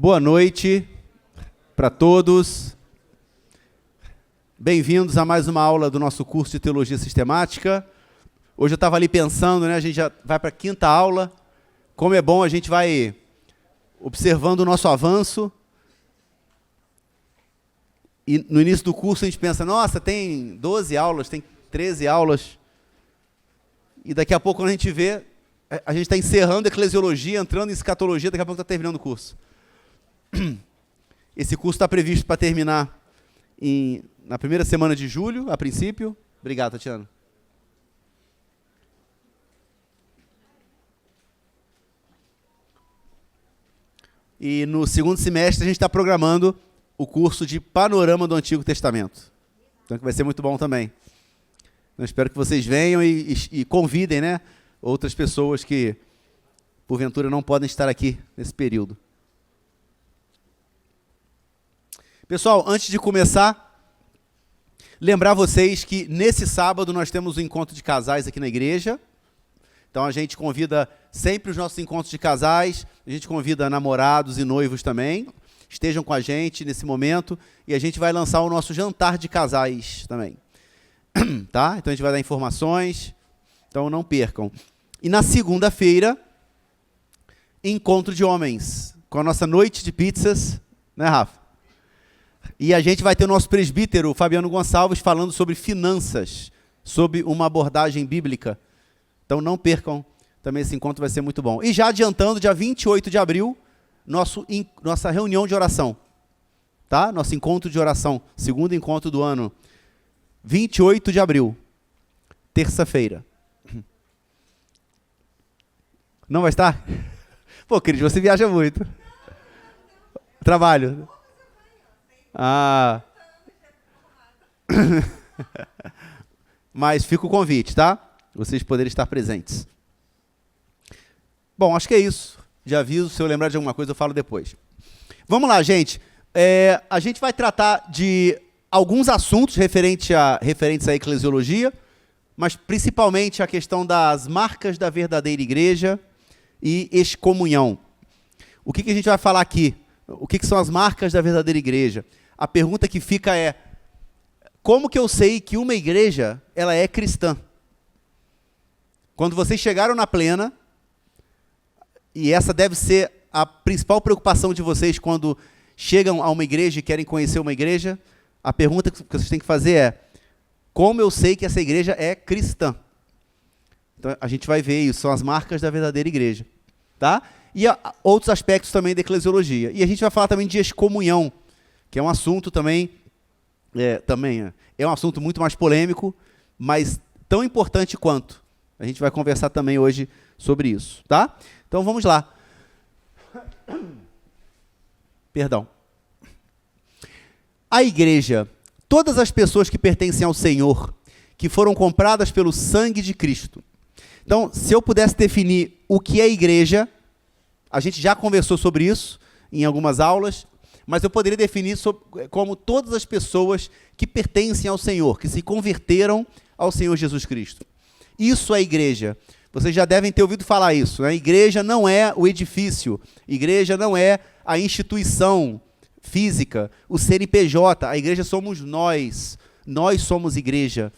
Boa noite para todos. Bem-vindos a mais uma aula do nosso curso de Teologia Sistemática. Hoje eu estava ali pensando, né? A gente já vai para a quinta aula. Como é bom, a gente vai observando o nosso avanço. E no início do curso a gente pensa, nossa, tem 12 aulas, tem 13 aulas. E daqui a pouco, quando a gente vê, a gente está encerrando a eclesiologia, entrando em escatologia, daqui a pouco está terminando o curso. Esse curso está previsto para terminar na primeira semana de julho, a princípio. Obrigado, Tatiana. E no segundo semestre a gente está programando o curso de Panorama do Antigo Testamento. Então que vai ser muito bom também. Então, espero que vocês venham e convidem, né, outras pessoas que, porventura, não podem estar aqui nesse período. Pessoal, antes de começar, lembrar vocês que nesse sábado nós temos um encontro de casais aqui na igreja. Então a gente convida sempre os nossos encontros de casais, a gente convida namorados e noivos também. Estejam com a gente nesse momento e a gente vai lançar o nosso jantar de casais também. Tá? Então a gente vai dar informações, então não percam. E na segunda-feira, encontro de homens, com a nossa noite de pizzas, né, Rafa? E a gente vai ter o nosso presbítero, Fabiano Gonçalves, falando sobre finanças, sobre uma abordagem bíblica. Então não percam, também esse encontro vai ser muito bom. E já adiantando, dia 28 de abril, nossa reunião de oração. Tá? Nosso encontro de oração, segundo encontro do ano. 28 de abril, terça-feira. Não vai estar? Pô, Cris, você viaja muito. Trabalho. Ah. Mas fica o convite, tá? Vocês poderem estar presentes. Bom, acho que é isso. Já aviso, se eu lembrar de alguma coisa eu falo depois. Vamos lá, gente. A gente vai tratar de alguns assuntos referentes à eclesiologia, mas principalmente a questão das marcas da verdadeira igreja e excomunhão. O que a gente vai falar aqui? O que são as marcas da verdadeira igreja? A pergunta que fica é, como que eu sei que uma igreja ela é cristã? Quando vocês chegaram na plena, e essa deve ser a principal preocupação de vocês quando chegam a uma igreja e querem conhecer uma igreja, a pergunta que vocês têm que fazer é, como eu sei que essa igreja é cristã? Então a gente vai ver isso, são as marcas da verdadeira igreja. Tá? E outros aspectos também da eclesiologia. E a gente vai falar também de excomunhão, que é um assunto também é um assunto muito mais polêmico, mas tão importante quanto. A gente vai conversar também hoje sobre isso. Tá? Então vamos lá. Perdão. A igreja, todas as pessoas que pertencem ao Senhor, que foram compradas pelo sangue de Cristo. Então, se eu pudesse definir o que é igreja, a gente já conversou sobre isso em algumas aulas, mas eu poderia definir como todas as pessoas que pertencem ao Senhor, que se converteram ao Senhor Jesus Cristo. Isso é igreja. Vocês já devem ter ouvido falar isso, né? Igreja não é o edifício, igreja não é a instituição física, o CNPJ, a igreja somos nós somos igreja.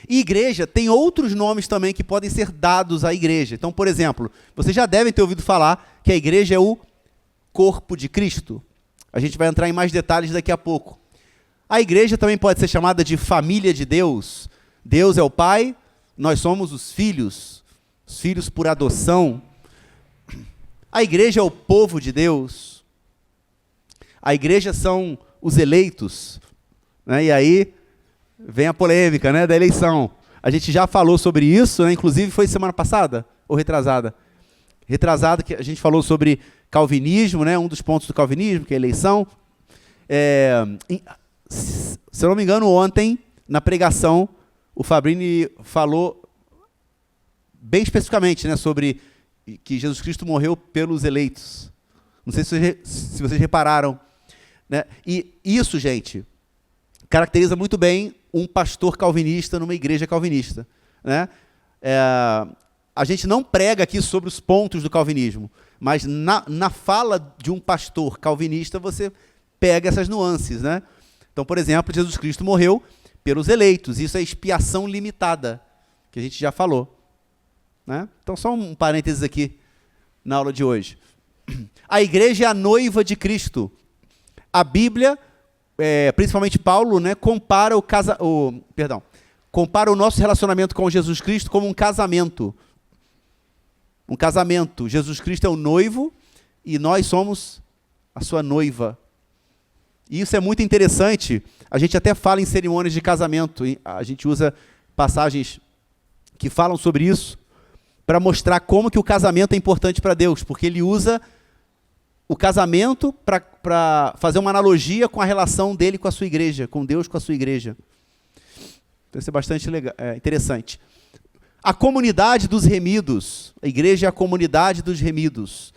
E igreja tem outros nomes também que podem ser dados à igreja. Então, por exemplo, vocês já devem ter ouvido falar que a igreja é o corpo de Cristo. A gente vai entrar em mais detalhes daqui a pouco. A igreja também pode ser chamada de família de Deus. Deus é o Pai, nós somos os filhos por adoção. A igreja é o povo de Deus. A igreja são os eleitos, né? E aí vem a polêmica, né, da eleição. A gente já falou sobre isso, né? Inclusive foi semana passada ou retrasada? Retrasada, que a gente falou sobre calvinismo, né? Um dos pontos do calvinismo, que é a eleição. Se eu não me engano, ontem, na pregação, o Fabrini falou bem especificamente, né, sobre que Jesus Cristo morreu pelos eleitos. Não sei se vocês repararam. Né? E isso, gente, caracteriza muito bem um pastor calvinista numa igreja calvinista. Né? A gente não prega aqui sobre os pontos do calvinismo. Mas na fala de um pastor calvinista, você pega essas nuances, né? Então, por exemplo, Jesus Cristo morreu pelos eleitos. Isso é expiação limitada, que a gente já falou, né? Então, só um parênteses aqui na aula de hoje. A igreja é a noiva de Cristo. A Bíblia, principalmente Paulo, né, compara o nosso relacionamento com Jesus Cristo como um casamento. Um casamento. Jesus Cristo é o noivo e nós somos a sua noiva. E isso é muito interessante. A gente até fala em cerimônias de casamento. A gente usa passagens que falam sobre isso para mostrar como que o casamento é importante para Deus, porque ele usa o casamento para fazer uma analogia com a relação dele com a sua igreja, com Deus com a sua igreja. Então isso é bastante legal, interessante. A comunidade dos remidos. A igreja é a comunidade dos remidos.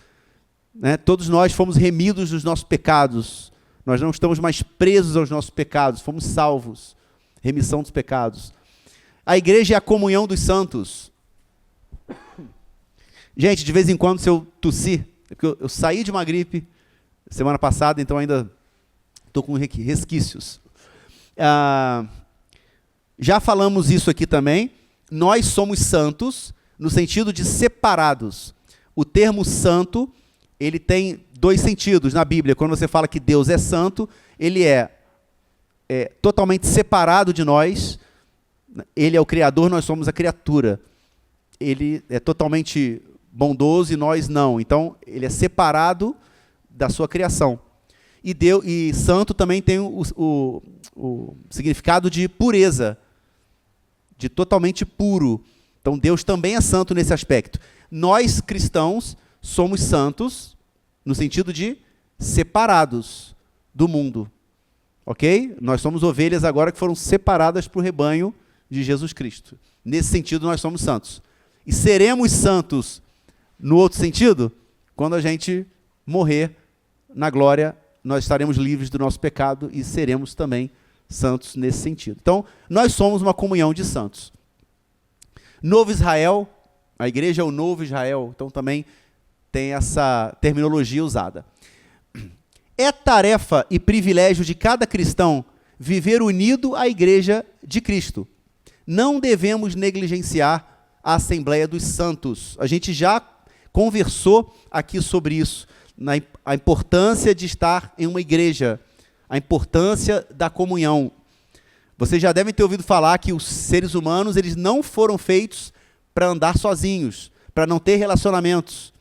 Né? Todos nós fomos remidos dos nossos pecados. Nós não estamos mais presos aos nossos pecados, fomos salvos. Remissão dos pecados. A igreja é a comunhão dos santos. Gente, de vez em quando, se eu tossir, porque eu saí de uma gripe semana passada, então ainda estou com resquícios. Já falamos isso aqui também. Nós somos santos no sentido de separados. O termo santo, ele tem dois sentidos na Bíblia. Quando você fala que Deus é santo, ele é totalmente separado de nós. Ele é o Criador, nós somos a criatura. Ele é totalmente bondoso e nós não. Então, ele é separado da sua criação. E santo também tem o significado de pureza, de totalmente puro. Então, Deus também é santo nesse aspecto. Nós, cristãos, somos santos no sentido de separados do mundo. Ok? Nós somos ovelhas agora que foram separadas para o rebanho de Jesus Cristo. Nesse sentido, nós somos santos. E seremos santos no outro sentido, quando a gente morrer na glória, nós estaremos livres do nosso pecado e seremos também santos nesse sentido. Então, nós somos uma comunhão de santos. Novo Israel, a igreja é o novo Israel, então também tem essa terminologia usada. É tarefa e privilégio de cada cristão viver unido à igreja de Cristo. Não devemos negligenciar a Assembleia dos Santos. A gente já conversou aqui sobre isso, a importância de estar em uma igreja, a importância da comunhão. Vocês já devem ter ouvido falar que os seres humanos, eles não foram feitos para andar sozinhos, para não ter relacionamentos.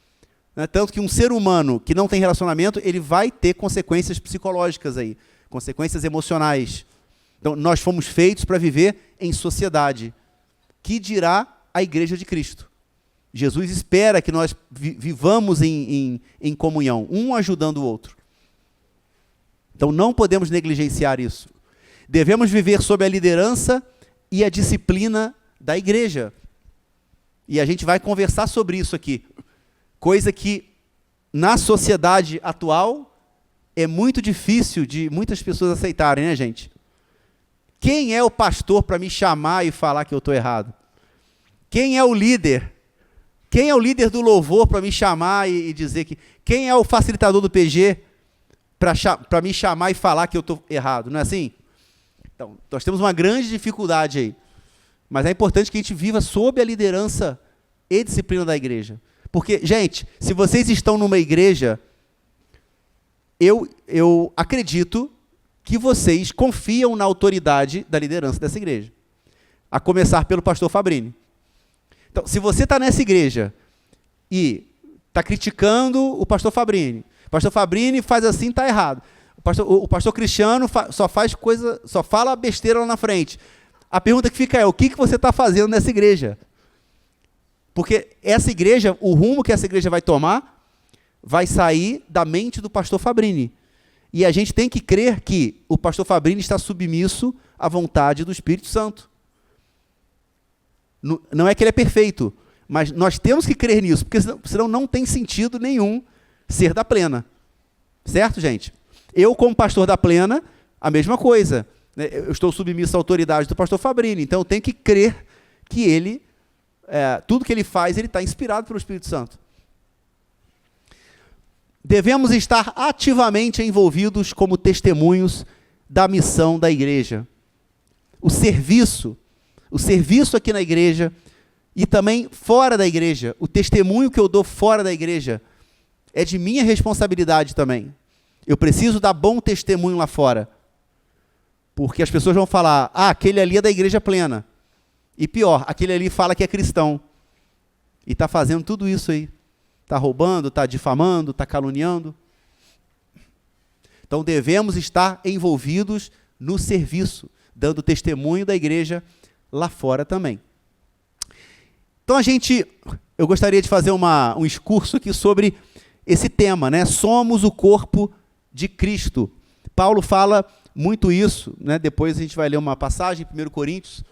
Tanto que um ser humano que não tem relacionamento, ele vai ter consequências psicológicas aí, consequências emocionais. Então, nós fomos feitos para viver em sociedade. Que dirá a igreja de Cristo? Jesus espera que nós vivamos em comunhão, um ajudando o outro. Então, não podemos negligenciar isso. Devemos viver sob a liderança e a disciplina da igreja. E a gente vai conversar sobre isso aqui. Coisa que, na sociedade atual, é muito difícil de muitas pessoas aceitarem, né, gente? Quem é o pastor para me chamar e falar que eu estou errado? Quem é o líder? Quem é o líder do louvor para me chamar e dizer que... Quem é o facilitador do PG para me chamar e falar que eu estou errado? Não é assim? Então, nós temos uma grande dificuldade aí. Mas é importante que a gente viva sob a liderança e disciplina da igreja. Porque, gente, se vocês estão numa igreja, eu acredito que vocês confiam na autoridade da liderança dessa igreja. A começar pelo pastor Fabrini. Então, se você está nessa igreja e está criticando o pastor Fabrini faz assim, está errado. O pastor Cristiano só faz coisa, só fala besteira lá na frente. A pergunta que fica é, o que você está fazendo nessa igreja? Porque essa igreja, o rumo que essa igreja vai tomar, vai sair da mente do pastor Fabrini. E a gente tem que crer que o pastor Fabrini está submisso à vontade do Espírito Santo. Não é que ele é perfeito, mas nós temos que crer nisso, porque senão não tem sentido nenhum ser da Plena. Certo, gente? Eu, como pastor da Plena, a mesma coisa. Eu estou submisso à autoridade do pastor Fabrini, então eu tenho que crer que ele, tudo que ele faz, ele está inspirado pelo Espírito Santo. devemos estar ativamente envolvidos como testemunhos da missão da igreja. O serviço aqui na igreja e também fora da igreja, o testemunho que eu dou fora da igreja é de minha responsabilidade também. Eu preciso dar bom testemunho lá fora. Porque as pessoas vão falar, aquele ali é da igreja plena. E pior, aquele ali fala que é cristão. E está fazendo tudo isso aí. Está roubando, está difamando, está caluniando. Então devemos estar envolvidos no serviço, dando testemunho da igreja lá fora também. Então eu gostaria de fazer um excurso aqui sobre esse tema, né? Somos o corpo de Cristo. Paulo fala muito isso, né? Depois a gente vai ler uma passagem em 1 Coríntios,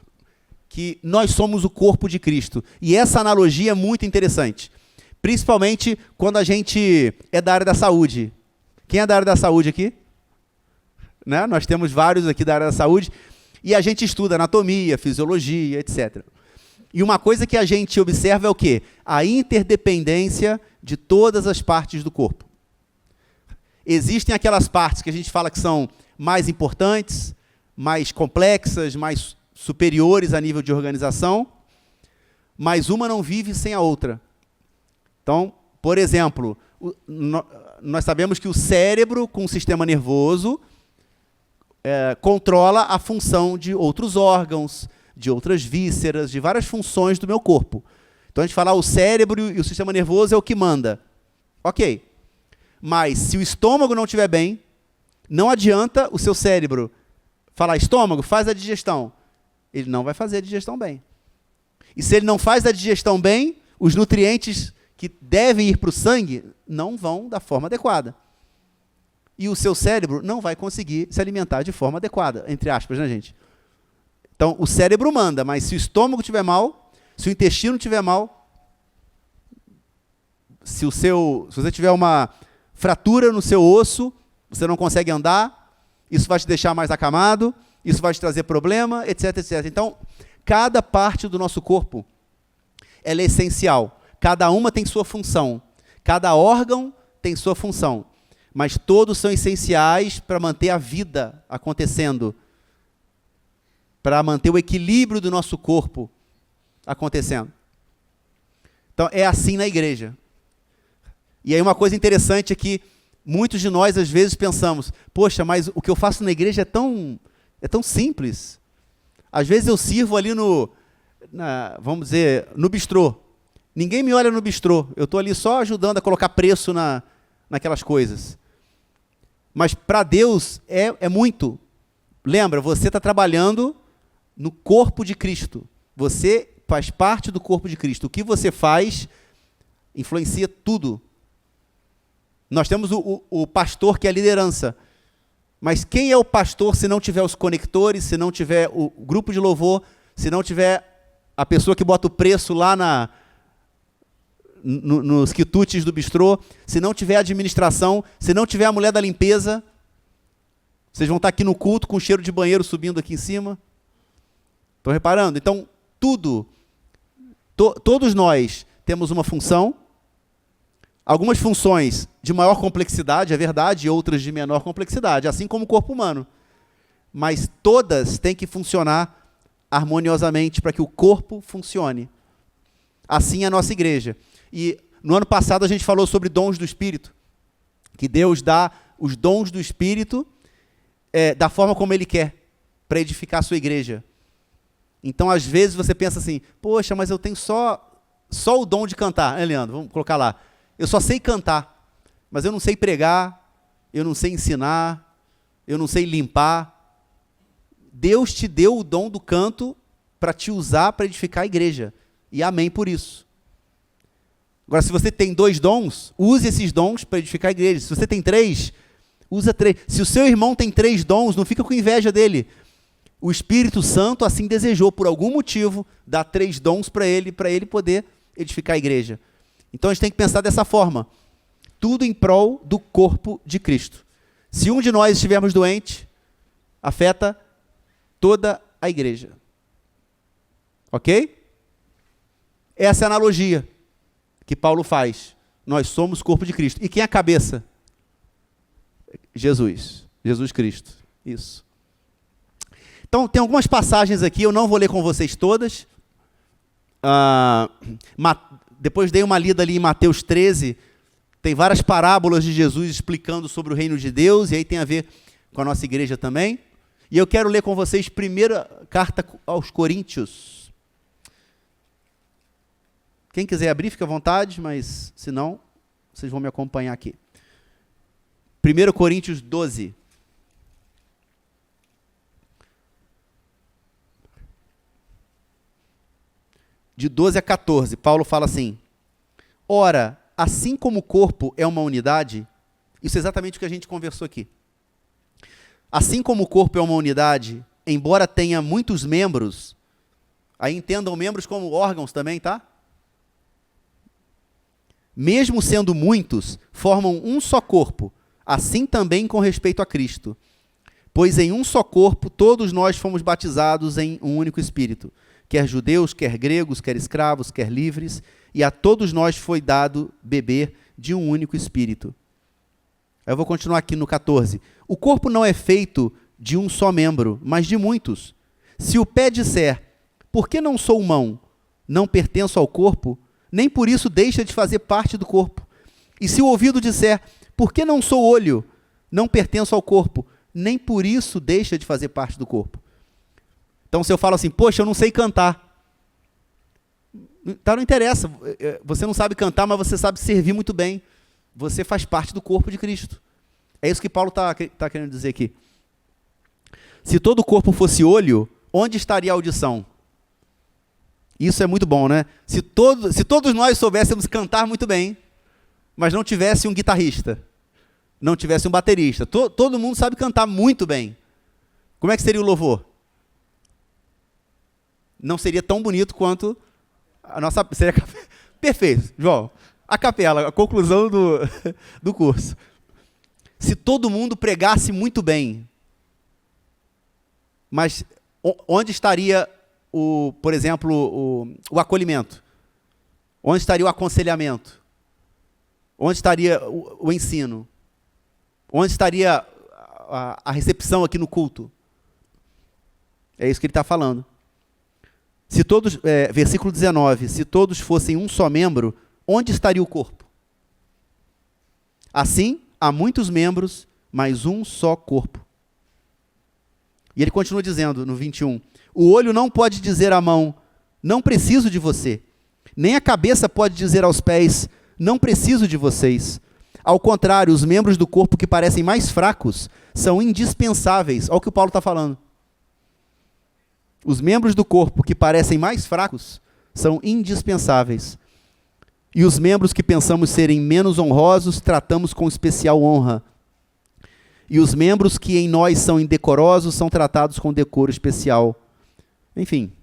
que nós somos o corpo de Cristo. E essa analogia é muito interessante, principalmente quando a gente é da área da saúde. Quem é da área da saúde aqui? Né? Nós temos vários aqui da área da saúde, e a gente estuda anatomia, fisiologia, etc. E uma coisa que a gente observa é o quê? A interdependência de todas as partes do corpo. Existem aquelas partes que a gente fala que são mais importantes, mais complexas, mais superiores a nível de organização, mas uma não vive sem a outra. Então, por exemplo, nós sabemos que o cérebro, com o sistema nervoso, controla a função de outros órgãos, de outras vísceras, de várias funções do meu corpo. Então, a gente fala o cérebro e o sistema nervoso é o que manda. Ok. Mas, se o estômago não estiver bem, não adianta o seu cérebro falar, estômago, faz a digestão. Ele não vai fazer a digestão bem. E se ele não faz a digestão bem, os nutrientes que devem ir para o sangue não vão da forma adequada. E o seu cérebro não vai conseguir se alimentar de forma adequada, entre aspas, né, gente? Então, o cérebro manda, mas se o estômago estiver mal, se o intestino estiver mal, se você tiver uma fratura no seu osso, você não consegue andar, isso vai te deixar mais acamado, isso vai te trazer problema, etc, etc. Então, cada parte do nosso corpo, ela é essencial. Cada uma tem sua função. Cada órgão tem sua função. Mas todos são essenciais para manter a vida acontecendo. Para manter o equilíbrio do nosso corpo acontecendo. Então, é assim na igreja. E aí uma coisa interessante é que muitos de nós, às vezes, pensamos, poxa, mas o que eu faço na igreja é tão simples. Às vezes eu sirvo ali vamos dizer, no bistrô. Ninguém me olha no bistrô. Eu estou ali só ajudando a colocar preço naquelas coisas. Mas para Deus é muito. Lembra, você está trabalhando no corpo de Cristo. Você faz parte do corpo de Cristo. O que você faz influencia tudo. Nós temos o pastor, que é a liderança. Mas quem é o pastor se não tiver os conectores, se não tiver o grupo de louvor, se não tiver a pessoa que bota o preço lá nos quitutes do bistrô, se não tiver a administração, se não tiver a mulher da limpeza, vocês vão estar aqui no culto com o cheiro de banheiro subindo aqui em cima. Estão reparando? Então, todos nós temos uma função. Algumas funções de maior complexidade, é verdade, e outras de menor complexidade, assim como o corpo humano. Mas todas têm que funcionar harmoniosamente para que o corpo funcione. Assim é a nossa igreja. E no ano passado a gente falou sobre dons do Espírito, que Deus dá os dons do Espírito da forma como Ele quer, para edificar a sua igreja. Então, às vezes, você pensa assim, poxa, mas eu tenho só o dom de cantar, né, Leandro? Vamos colocar lá. Eu só sei cantar, mas eu não sei pregar, eu não sei ensinar, eu não sei limpar. Deus te deu o dom do canto para te usar para edificar a igreja. E amém por isso. Agora, se você tem 2 dons, use esses dons para edificar a igreja. Se você tem 3, usa 3. Se o seu irmão tem 3 dons, não fica com inveja dele. O Espírito Santo assim desejou, por algum motivo, dar 3 dons para ele poder edificar a igreja. Então, a gente tem que pensar dessa forma. Tudo em prol do corpo de Cristo. Se um de nós estivermos doente, afeta toda a igreja. Ok? Essa é a analogia que Paulo faz. Nós somos corpo de Cristo. E quem é a cabeça? Jesus. Jesus Cristo. Isso. Então, tem algumas passagens aqui, eu não vou ler com vocês todas. Depois dei uma lida ali em Mateus 13, tem várias parábolas de Jesus explicando sobre o reino de Deus, e aí tem a ver com a nossa igreja também. E eu quero ler com vocês primeira carta aos Coríntios. Quem quiser abrir, fica à vontade, mas se não, vocês vão me acompanhar aqui. 1 Coríntios 12. De 12 a 14, Paulo fala assim: ora, assim como o corpo é uma unidade, isso é exatamente o que a gente conversou aqui. Assim como o corpo é uma unidade, embora tenha muitos membros, aí entendam membros como órgãos também, tá? Mesmo sendo muitos, formam um só corpo, assim também com respeito a Cristo. Pois em um só corpo todos nós fomos batizados em um único Espírito, quer judeus, quer gregos, quer escravos, quer livres, e a todos nós foi dado beber de um único Espírito. Eu vou continuar aqui no 14. O corpo não é feito de um só membro, mas de muitos. Se o pé disser, por que não sou mão, não pertenço ao corpo, nem por isso deixa de fazer parte do corpo. E se o ouvido disser, por que não sou olho, não pertenço ao corpo, nem por isso deixa de fazer parte do corpo. Então, se eu falo assim, poxa, eu não sei cantar. Tá, não interessa, você não sabe cantar, mas você sabe servir muito bem. Você faz parte do corpo de Cristo. É isso que Paulo está querendo dizer aqui. Se todo o corpo fosse olho, onde estaria a audição? Isso é muito bom, né? Se todos nós soubéssemos cantar muito bem, mas não tivesse um guitarrista, não tivesse um baterista, todo mundo sabe cantar muito bem. Como é que seria o louvor? Não seria tão bonito quanto a nossa... Seria... Perfeito, João. A capela, a conclusão do curso. Se todo mundo pregasse muito bem, mas onde estaria, por exemplo, o acolhimento? Onde estaria o aconselhamento? Onde estaria o ensino? Onde estaria a recepção aqui no culto? É isso que ele está falando. Se todos, versículo 19, se todos fossem um só membro, onde estaria o corpo? Assim, há muitos membros, mas um só corpo. E ele continua dizendo, no 21, o olho não pode dizer à mão, não preciso de você. Nem a cabeça pode dizer aos pés, não preciso de vocês. Ao contrário, os membros do corpo que parecem mais fracos são indispensáveis. Olha o que o Paulo está falando. Os membros do corpo que parecem mais fracos são indispensáveis. E os membros que pensamos serem menos honrosos, tratamos com especial honra. E os membros que em nós são indecorosos, são tratados com decoro especial. Enfim,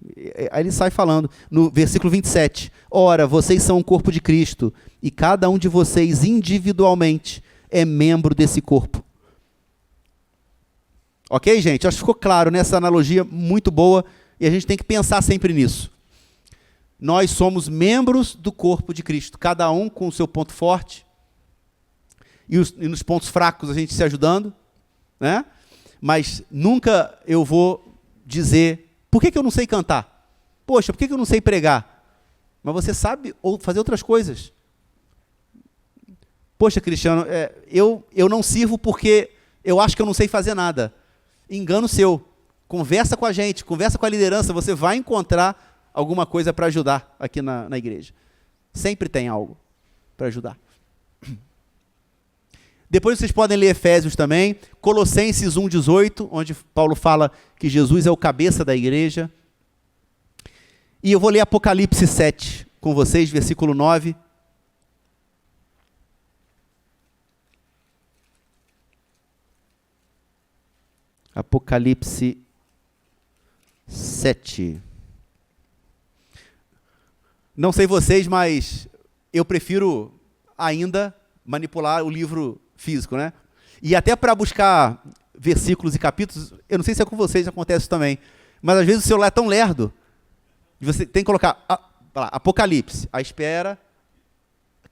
aí ele sai falando, no versículo 27, ora, vocês são o corpo de Cristo, e cada um de vocês individualmente é membro desse corpo. Ok, gente? Acho que ficou claro nessa analogia muito boa, e a gente tem que pensar sempre nisso. Nós somos membros do corpo de Cristo, cada um com o seu ponto forte, e nos pontos fracos a gente se ajudando, né? Mas nunca eu vou dizer, por que eu não sei cantar? Poxa, por que eu não sei pregar? Mas você sabe fazer outras coisas. Poxa, Cristiano, eu não sirvo porque eu acho que eu não sei fazer nada. Engano seu. Conversa com a gente, conversa com a liderança, você vai encontrar alguma coisa para ajudar aqui na igreja. Sempre tem algo para ajudar. Depois vocês podem ler Efésios também, Colossenses 1,18, onde Paulo fala que Jesus é o cabeça da igreja. E eu vou ler Apocalipse 7 com vocês, versículo 9. Apocalipse 7. Não sei vocês, mas eu prefiro ainda manipular o livro físico, né? E até para buscar versículos e capítulos, eu não sei se é com vocês, acontece também, mas às vezes o celular é tão lerdo, você tem que colocar Apocalipse, aí espera,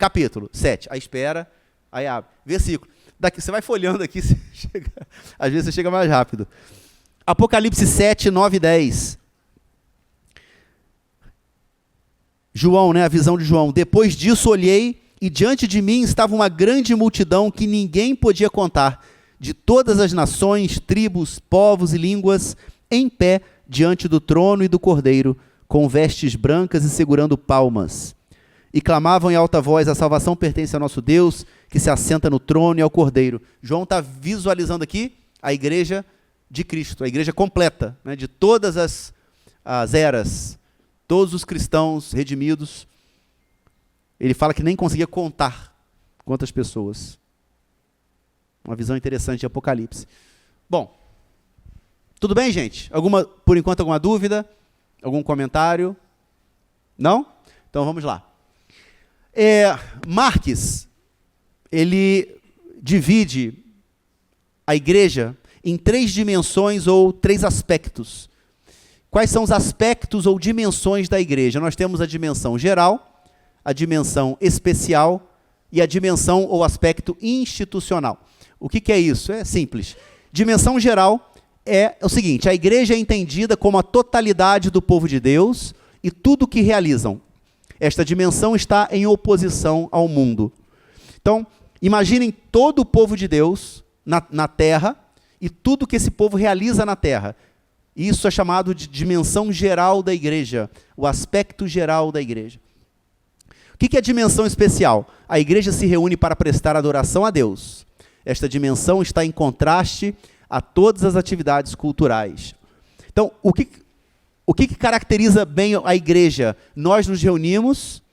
capítulo 7. Aí espera, aí abre. Versículo. Daqui, você vai folhando aqui, às vezes você chega mais rápido. Apocalipse 7, 9 e 10. João, né, a visão de João. Depois disso olhei, e diante de mim estava uma grande multidão que ninguém podia contar, de todas as nações, tribos, povos e línguas, em pé diante do trono e do Cordeiro, com vestes brancas e segurando palmas. E clamavam em alta voz: a salvação pertence ao nosso Deus, que se assenta no trono, e ao Cordeiro. João está visualizando aqui a igreja de Cristo, a igreja completa, né, de todas as eras, todos os cristãos redimidos. Ele fala que nem conseguia contar quantas pessoas. Uma visão interessante de Apocalipse. Bom, tudo bem, gente? Por enquanto, alguma dúvida? Algum comentário? Não? Então vamos lá. Marques, ele divide a igreja em 3 dimensões ou 3 aspectos. Quais são os aspectos ou dimensões da igreja? Nós temos a dimensão geral, a dimensão especial e a dimensão ou aspecto institucional. O que é isso? É simples. Dimensão geral é o seguinte: a igreja é entendida como a totalidade do povo de Deus e tudo o que realizam. Esta dimensão está em oposição ao mundo. Então, imaginem todo o povo de Deus na terra e tudo que esse povo realiza na terra. Isso é chamado de dimensão geral da igreja, o aspecto geral da igreja. O que é a dimensão especial? A igreja se reúne para prestar adoração a Deus. Esta dimensão está em contraste a todas as atividades culturais. Então, o que caracteriza bem a igreja? Nós nos reunimos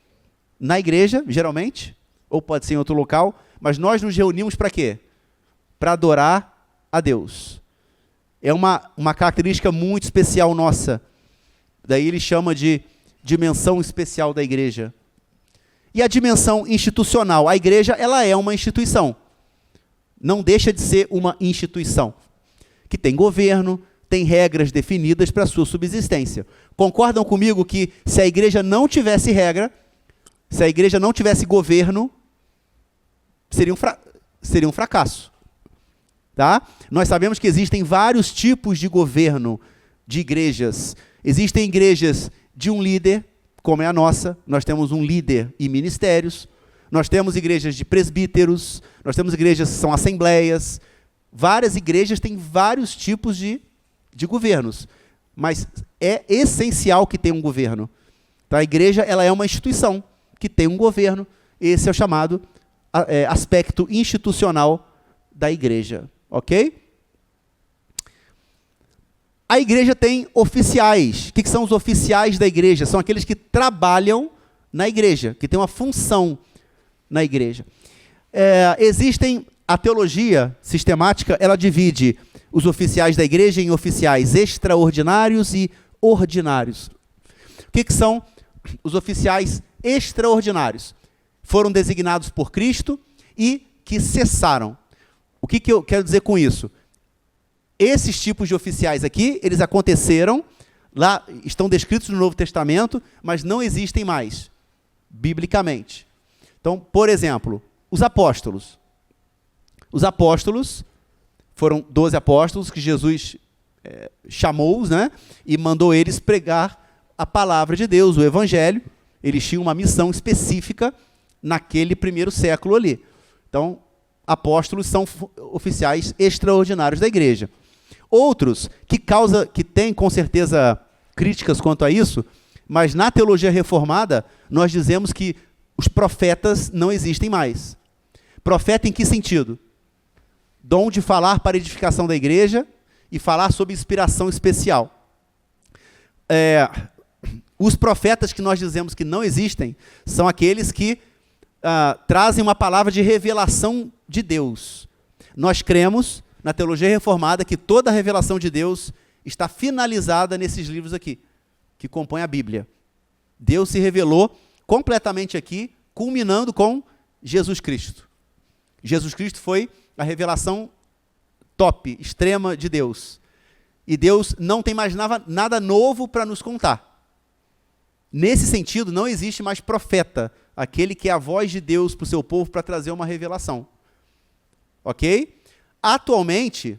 na igreja, geralmente, ou pode ser em outro local, mas nós nos reunimos para quê? Para adorar a Deus. É uma característica muito especial nossa. Daí ele chama de dimensão especial da igreja. E a dimensão institucional? A igreja, ela é uma instituição. Não deixa de ser uma instituição, que tem governo, tem regras definidas para a sua subsistência. Concordam comigo que se a igreja não tivesse regra, se a igreja não tivesse governo, seria um fracasso. Tá? Nós sabemos que existem vários tipos de governo de igrejas. Existem igrejas de um líder, como é a nossa. Nós temos um líder e ministérios. Nós temos igrejas de presbíteros. Nós temos igrejas que são assembleias. Várias igrejas têm vários tipos de governos. Mas é essencial que tenha um governo. Então, a igreja, ela é uma instituição que tem um governo. Esse é o chamado aspecto institucional da igreja. Ok? A igreja tem oficiais. O que são os oficiais da igreja? São aqueles que trabalham na igreja, que têm uma função na igreja. A teologia sistemática, ela divide os oficiais da igreja em oficiais extraordinários e ordinários. O que são os oficiais extraordinários? Foram designados por Cristo e que cessaram. O que eu quero dizer com isso? Esses tipos de oficiais aqui, eles aconteceram, lá estão descritos no Novo Testamento, mas não existem mais, biblicamente. Então, por exemplo, os apóstolos. Os apóstolos foram 12 apóstolos que Jesus chamou, né, e mandou eles pregar a palavra de Deus, o evangelho. Eles tinham uma missão específica naquele primeiro século ali. Então, apóstolos são oficiais extraordinários da igreja. Outros que têm com certeza críticas quanto a isso, mas na teologia reformada nós dizemos que os profetas não existem mais. Profeta em que sentido? Dom de falar para a edificação da igreja e falar sob inspiração especial. Os profetas que nós dizemos que não existem são aqueles que trazem uma palavra de revelação de Deus. Nós cremos, na teologia reformada, que toda a revelação de Deus está finalizada nesses livros aqui, que compõem a Bíblia. Deus se revelou completamente aqui, culminando com Jesus Cristo. Jesus Cristo foi a revelação top, extrema de Deus. E Deus não tem mais nada novo para nos contar. Nesse sentido, não existe mais profeta aquele que é a voz de Deus para o seu povo para trazer uma revelação. Ok? Atualmente,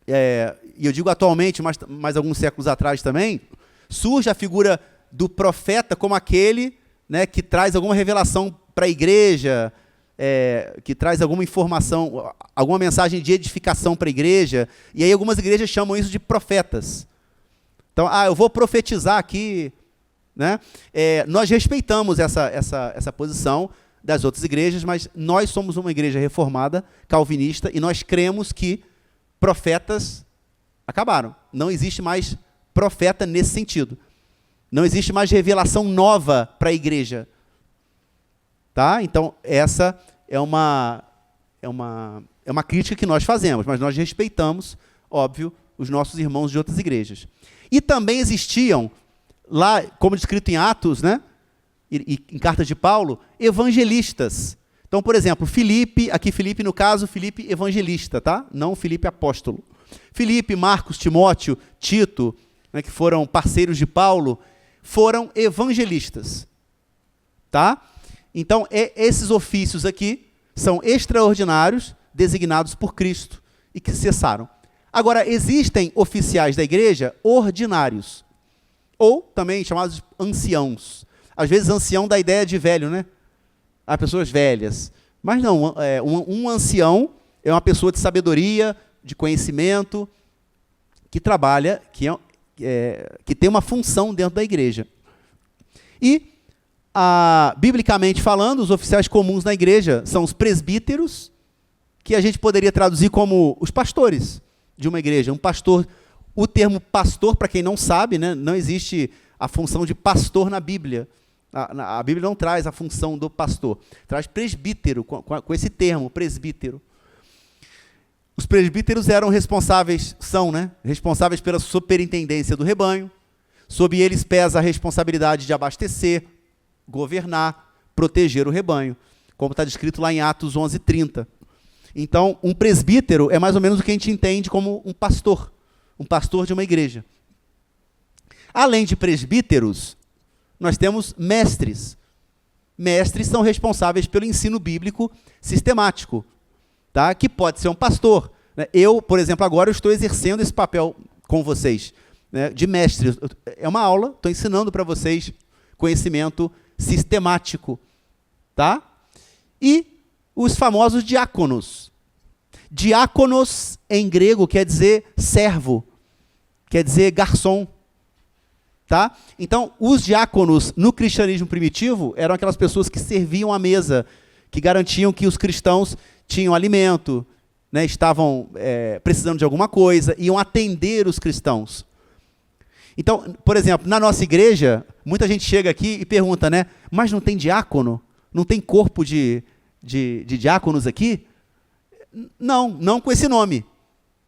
e eu digo atualmente, mas mais alguns séculos atrás também, surge a figura do profeta como aquele, né, que traz alguma revelação para a igreja, que traz alguma informação, alguma mensagem de edificação para a igreja, e aí algumas igrejas chamam isso de profetas. Então, eu vou profetizar aqui, né? Nós respeitamos essa posição das outras igrejas, mas nós somos uma igreja reformada, calvinista, e nós cremos que profetas acabaram. Não existe mais profeta nesse sentido. Não existe mais revelação nova para a igreja. Tá? Então, essa é uma crítica que nós fazemos, mas nós respeitamos, óbvio, os nossos irmãos de outras igrejas. E também existiam, lá, como descrito em Atos, né, e em cartas de Paulo, evangelistas. Então, por exemplo, Filipe, aqui Filipe, no caso, Filipe evangelista, tá? Não Filipe apóstolo. Filipe, Marcos, Timóteo, Tito, né, que foram parceiros de Paulo, foram evangelistas. Tá? Então, esses ofícios aqui são extraordinários, designados por Cristo e que cessaram. Agora, existem oficiais da igreja ordinários, ou também chamados de anciãos. Às vezes, ancião dá ideia de velho, né? Há pessoas velhas. Mas não, um ancião é uma pessoa de sabedoria, de conhecimento, que trabalha, que tem uma função dentro da igreja. E, biblicamente falando, os oficiais comuns na igreja são os presbíteros, que a gente poderia traduzir como os pastores de uma igreja. Um pastor, o termo pastor, para quem não sabe, né, não existe a função de pastor na Bíblia. A Bíblia não traz a função do pastor, traz presbítero, com esse termo, presbítero. Os presbíteros são responsáveis pela superintendência do rebanho. Sob eles pesa a responsabilidade de abastecer, governar, proteger o rebanho, como está descrito lá em Atos 11:30. Então, um presbítero é mais ou menos o que a gente entende como um pastor de uma igreja. Além de presbíteros, nós temos mestres. Mestres são responsáveis pelo ensino bíblico sistemático, tá? Que pode ser um pastor. Eu, por exemplo, agora eu estou exercendo esse papel com vocês, né, de mestre. É uma aula, estou ensinando para vocês conhecimento sistemático. Tá? E os famosos diáconos. Diáconos, em grego, quer dizer servo, quer dizer garçom. Tá? Então, os diáconos no cristianismo primitivo eram aquelas pessoas que serviam à mesa, que garantiam que os cristãos tinham alimento, né, estavam precisando de alguma coisa, iam atender os cristãos. Então, por exemplo, na nossa igreja, muita gente chega aqui e pergunta, né, mas não tem diácono? Não tem corpo de diáconos aqui? Não com esse nome.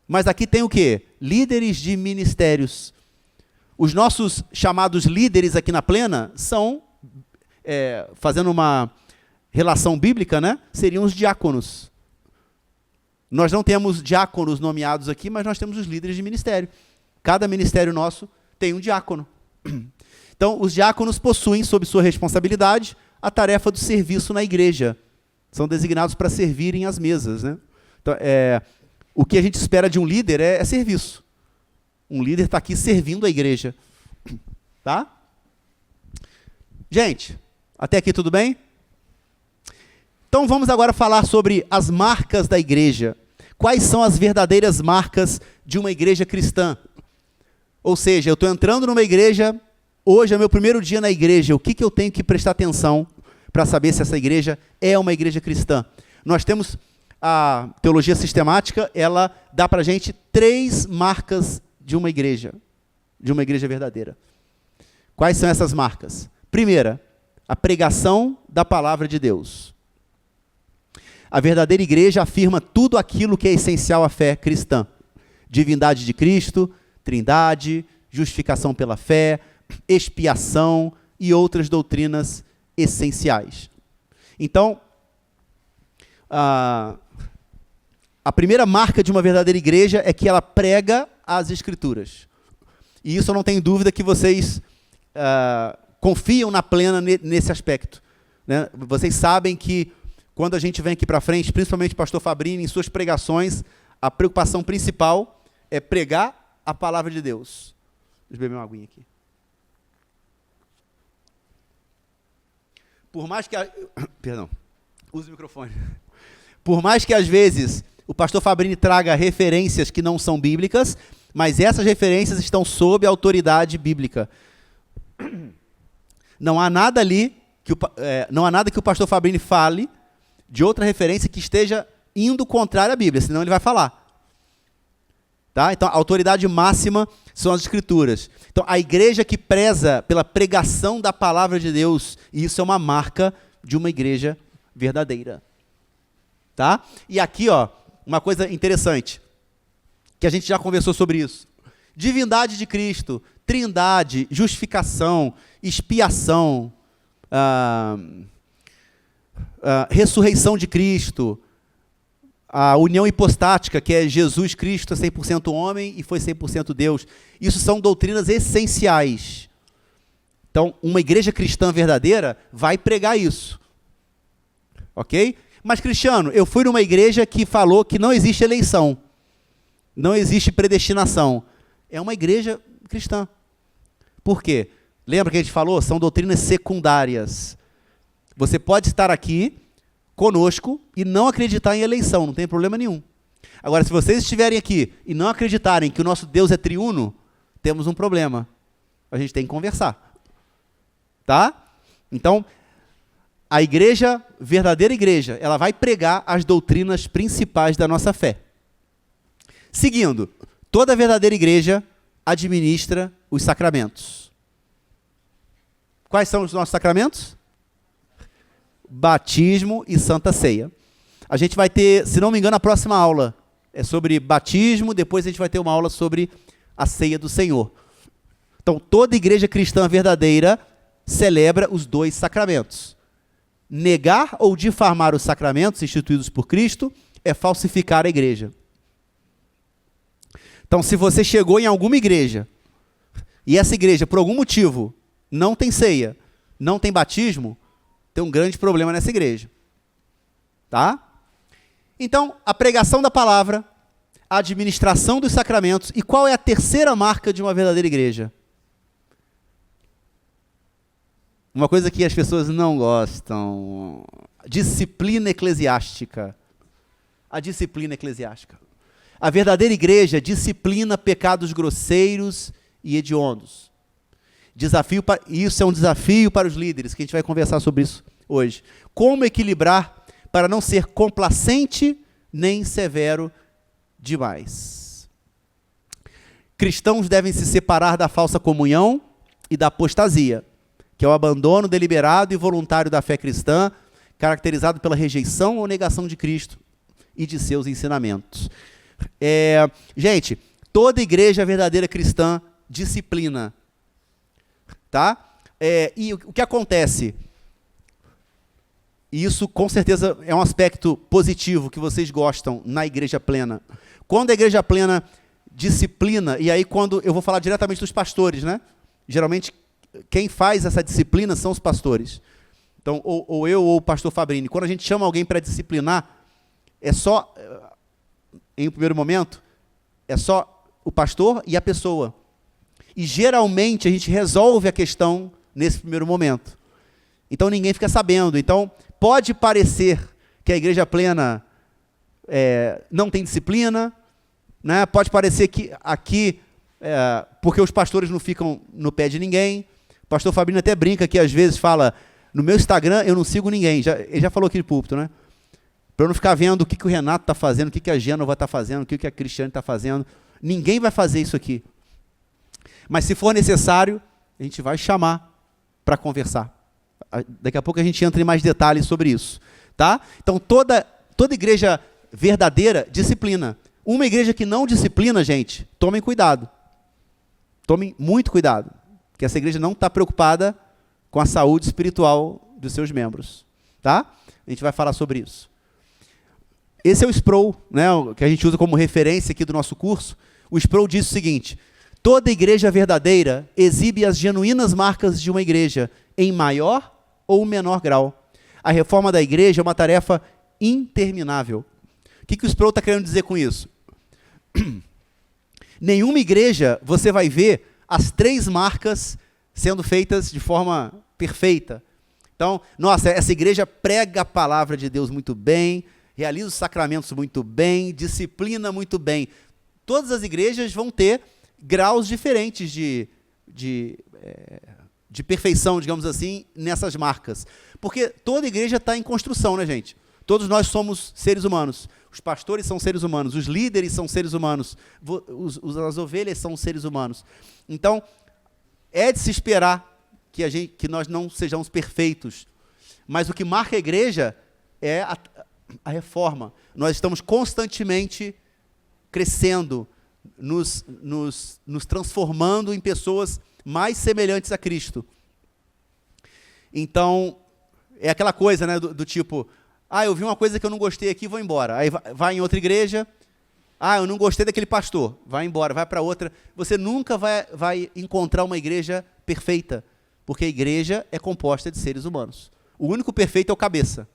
Mas aqui tem o quê? Líderes de ministérios. Os nossos chamados líderes aqui na Plena são, fazendo uma relação bíblica, né, seriam os diáconos. Nós não temos diáconos nomeados aqui, mas nós temos os líderes de ministério. Cada ministério nosso tem um diácono. Então, os diáconos possuem, sob sua responsabilidade, a tarefa do serviço na igreja. São designados para servirem as mesas, né? Então, o que a gente espera de um líder é serviço. Um líder está aqui servindo a igreja. Tá? Gente, até aqui tudo bem? Então vamos agora falar sobre as marcas da igreja. Quais são as verdadeiras marcas de uma igreja cristã? Ou seja, eu estou entrando numa igreja, hoje é meu primeiro dia na igreja, o que eu tenho que prestar atenção para saber se essa igreja é uma igreja cristã? Nós temos a teologia sistemática, ela dá para a gente 3 marcas de uma igreja verdadeira. Quais são essas marcas? Primeira, a pregação da palavra de Deus. A verdadeira igreja afirma tudo aquilo que é essencial à fé cristã. Divindade de Cristo, trindade, justificação pela fé, expiação e outras doutrinas essenciais. Então, a primeira marca de uma verdadeira igreja é que ela prega as Escrituras. E isso eu não tenho dúvida que vocês confiam na Plena nesse aspecto. né? Vocês sabem que quando a gente vem aqui para frente, principalmente o pastor Fabrini, em suas pregações, a preocupação principal é pregar a palavra de Deus. Deixa eu beber uma aguinha aqui. Por mais que... Perdão. Use o microfone. Por mais que às vezes o pastor Fabrini traga referências que não são bíblicas, mas essas referências estão sob a autoridade bíblica. Não há nada ali, não há nada que o pastor Fabrini fale de outra referência que esteja indo contrário à Bíblia, senão ele vai falar. Tá? Então, a autoridade máxima são as Escrituras. Então, a igreja que preza pela pregação da palavra de Deus, e isso é uma marca de uma igreja verdadeira. Tá? E aqui, ó, uma coisa interessante, que a gente já conversou sobre isso. Divindade de Cristo, trindade, justificação, expiação, ressurreição de Cristo, a união hipostática, que é Jesus Cristo 100% homem e foi 100% Deus. Isso são doutrinas essenciais. Então, uma igreja cristã verdadeira vai pregar isso. Ok? Mas, Cristiano, eu fui numa igreja que falou que não existe eleição, não existe predestinação. É uma igreja cristã. Por quê? Lembra que a gente falou? São doutrinas secundárias. Você pode estar aqui conosco e não acreditar em eleição, não tem problema nenhum. Agora, se vocês estiverem aqui e não acreditarem que o nosso Deus é triuno, temos um problema. A gente tem que conversar. Tá? Então, a igreja, verdadeira igreja, ela vai pregar as doutrinas principais da nossa fé. Seguindo, toda verdadeira igreja administra os sacramentos. Quais são os nossos sacramentos? Batismo e Santa Ceia. A gente vai ter, se não me engano, a próxima aula é sobre batismo, depois a gente vai ter uma aula sobre a ceia do Senhor. Então, toda igreja cristã verdadeira celebra os dois sacramentos. Negar ou difamar os sacramentos instituídos por Cristo é falsificar a igreja. Então, se você chegou em alguma igreja e essa igreja, por algum motivo, não tem ceia, não tem batismo, tem um grande problema nessa igreja. Tá? Então, a pregação da palavra, a administração dos sacramentos, e qual é a terceira marca de uma verdadeira igreja? Uma coisa que as pessoas não gostam, disciplina eclesiástica. A disciplina eclesiástica. A verdadeira igreja disciplina pecados grosseiros e hediondos. Isso é um desafio para os líderes, que a gente vai conversar sobre isso hoje. Como equilibrar para não ser complacente nem severo demais. Cristãos devem se separar da falsa comunhão e da apostasia, que é o abandono deliberado e voluntário da fé cristã, caracterizado pela rejeição ou negação de Cristo e de seus ensinamentos. Gente, toda igreja verdadeira cristã disciplina. Tá? E o que acontece? E isso, com certeza, é um aspecto positivo que vocês gostam na igreja plena. Quando a igreja plena disciplina, e aí quando eu vou falar diretamente dos pastores, né? Geralmente, quem faz essa disciplina são os pastores. Então, ou eu ou o pastor Fabrini. Quando a gente chama alguém para disciplinar, é só, em um primeiro momento, é só o pastor e a pessoa. E geralmente a gente resolve a questão nesse primeiro momento. Então ninguém fica sabendo. Então pode parecer que a igreja plena não tem disciplina, né? Pode parecer que aqui, porque os pastores não ficam no pé de ninguém. O pastor Fabrini até brinca que às vezes fala, no meu Instagram eu não sigo ninguém. Ele já falou aqui no púlpito, né? Para eu não ficar vendo o que o Renato está fazendo, o que a Gênova está fazendo, o que a Cristiane está fazendo. Ninguém vai fazer isso aqui. Mas se for necessário, a gente vai chamar para conversar. Daqui a pouco a gente entra em mais detalhes sobre isso. Tá? Então, toda igreja verdadeira disciplina. Uma igreja que não disciplina, gente, tomem cuidado. Tomem muito cuidado. Porque essa igreja não está preocupada com a saúde espiritual dos seus membros. Tá? A gente vai falar sobre isso. Esse é o Sproul, né, que a gente usa como referência aqui do nosso curso. O Sproul diz o seguinte: toda igreja verdadeira exibe as genuínas marcas de uma igreja, em maior ou menor grau. A reforma da igreja é uma tarefa interminável. O que o Sproul está querendo dizer com isso? Nenhuma igreja você vai ver as 3 marcas sendo feitas de forma perfeita. Então, nossa, essa igreja prega a palavra de Deus muito bem, realiza os sacramentos muito bem, disciplina muito bem. Todas as igrejas vão ter graus diferentes de perfeição, digamos assim, nessas marcas. Porque toda igreja está em construção, né, gente? Todos nós somos seres humanos. Os pastores são seres humanos, os líderes são seres humanos, as ovelhas são seres humanos. Então, é de se esperar que nós não sejamos perfeitos. Mas o que marca a igreja é a reforma. Nós estamos constantemente crescendo, nos transformando em pessoas mais semelhantes a Cristo. Então, é aquela coisa, né, do tipo, eu vi uma coisa que eu não gostei aqui, vou embora. Aí vai em outra igreja, eu não gostei daquele pastor, vai embora, vai para outra. Você nunca vai encontrar uma igreja perfeita, porque a igreja é composta de seres humanos. O único perfeito é o cabeça.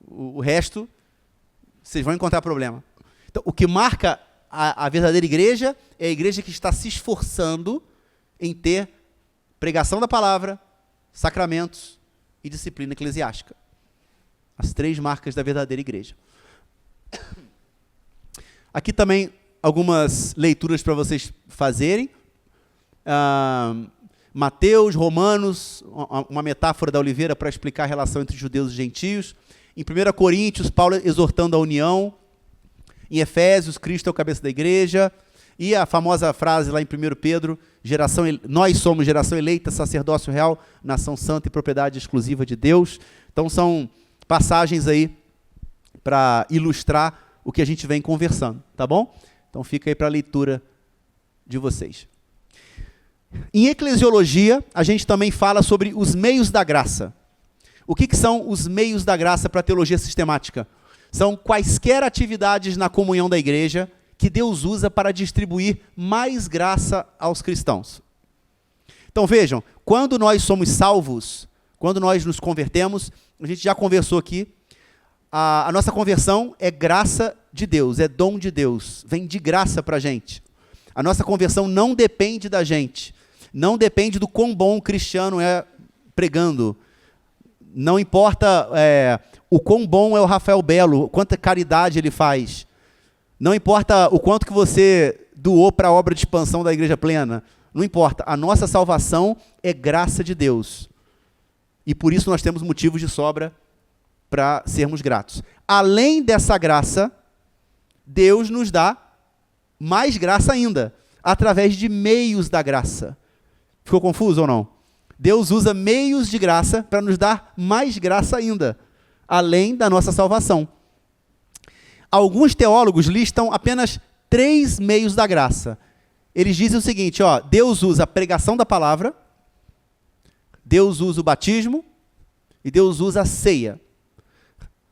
O resto, vocês vão encontrar problema. Então, o que marca a verdadeira igreja é a igreja que está se esforçando em ter pregação da palavra, sacramentos e disciplina eclesiástica. As 3 marcas da verdadeira igreja. Aqui também algumas leituras para vocês fazerem. Mateus, Romanos, uma metáfora da oliveira para explicar a relação entre judeus e gentios. Em 1 Coríntios, Paulo exortando a união. Em Efésios, Cristo é o cabeça da igreja. E a famosa frase lá em 1 Pedro, nós somos geração eleita, sacerdócio real, nação santa e propriedade exclusiva de Deus. Então são passagens aí para ilustrar o que a gente vem conversando, tá bom? Então fica aí para a leitura de vocês. Em eclesiologia, a gente também fala sobre os meios da graça. O que são os meios da graça para a teologia sistemática? São quaisquer atividades na comunhão da igreja que Deus usa para distribuir mais graça aos cristãos. Então vejam, quando nós somos salvos, quando nós nos convertemos, a gente já conversou aqui, a nossa conversão é graça de Deus, é dom de Deus, vem de graça para a gente. A nossa conversão não depende da gente, não depende do quão bom o cristiano é pregando, não importa o quão bom é o Rafael Belo, quanta caridade ele faz, não importa o quanto que você doou para a obra de expansão da Igreja Plena, não importa, a nossa salvação é graça de Deus. E por isso nós temos motivos de sobra para sermos gratos. Além dessa graça, Deus nos dá mais graça ainda, através de meios da graça. Ficou confuso ou não? Deus usa meios de graça para nos dar mais graça ainda, além da nossa salvação. Alguns teólogos listam apenas 3 meios da graça. Eles dizem o seguinte, Deus usa a pregação da palavra, Deus usa o batismo e Deus usa a ceia.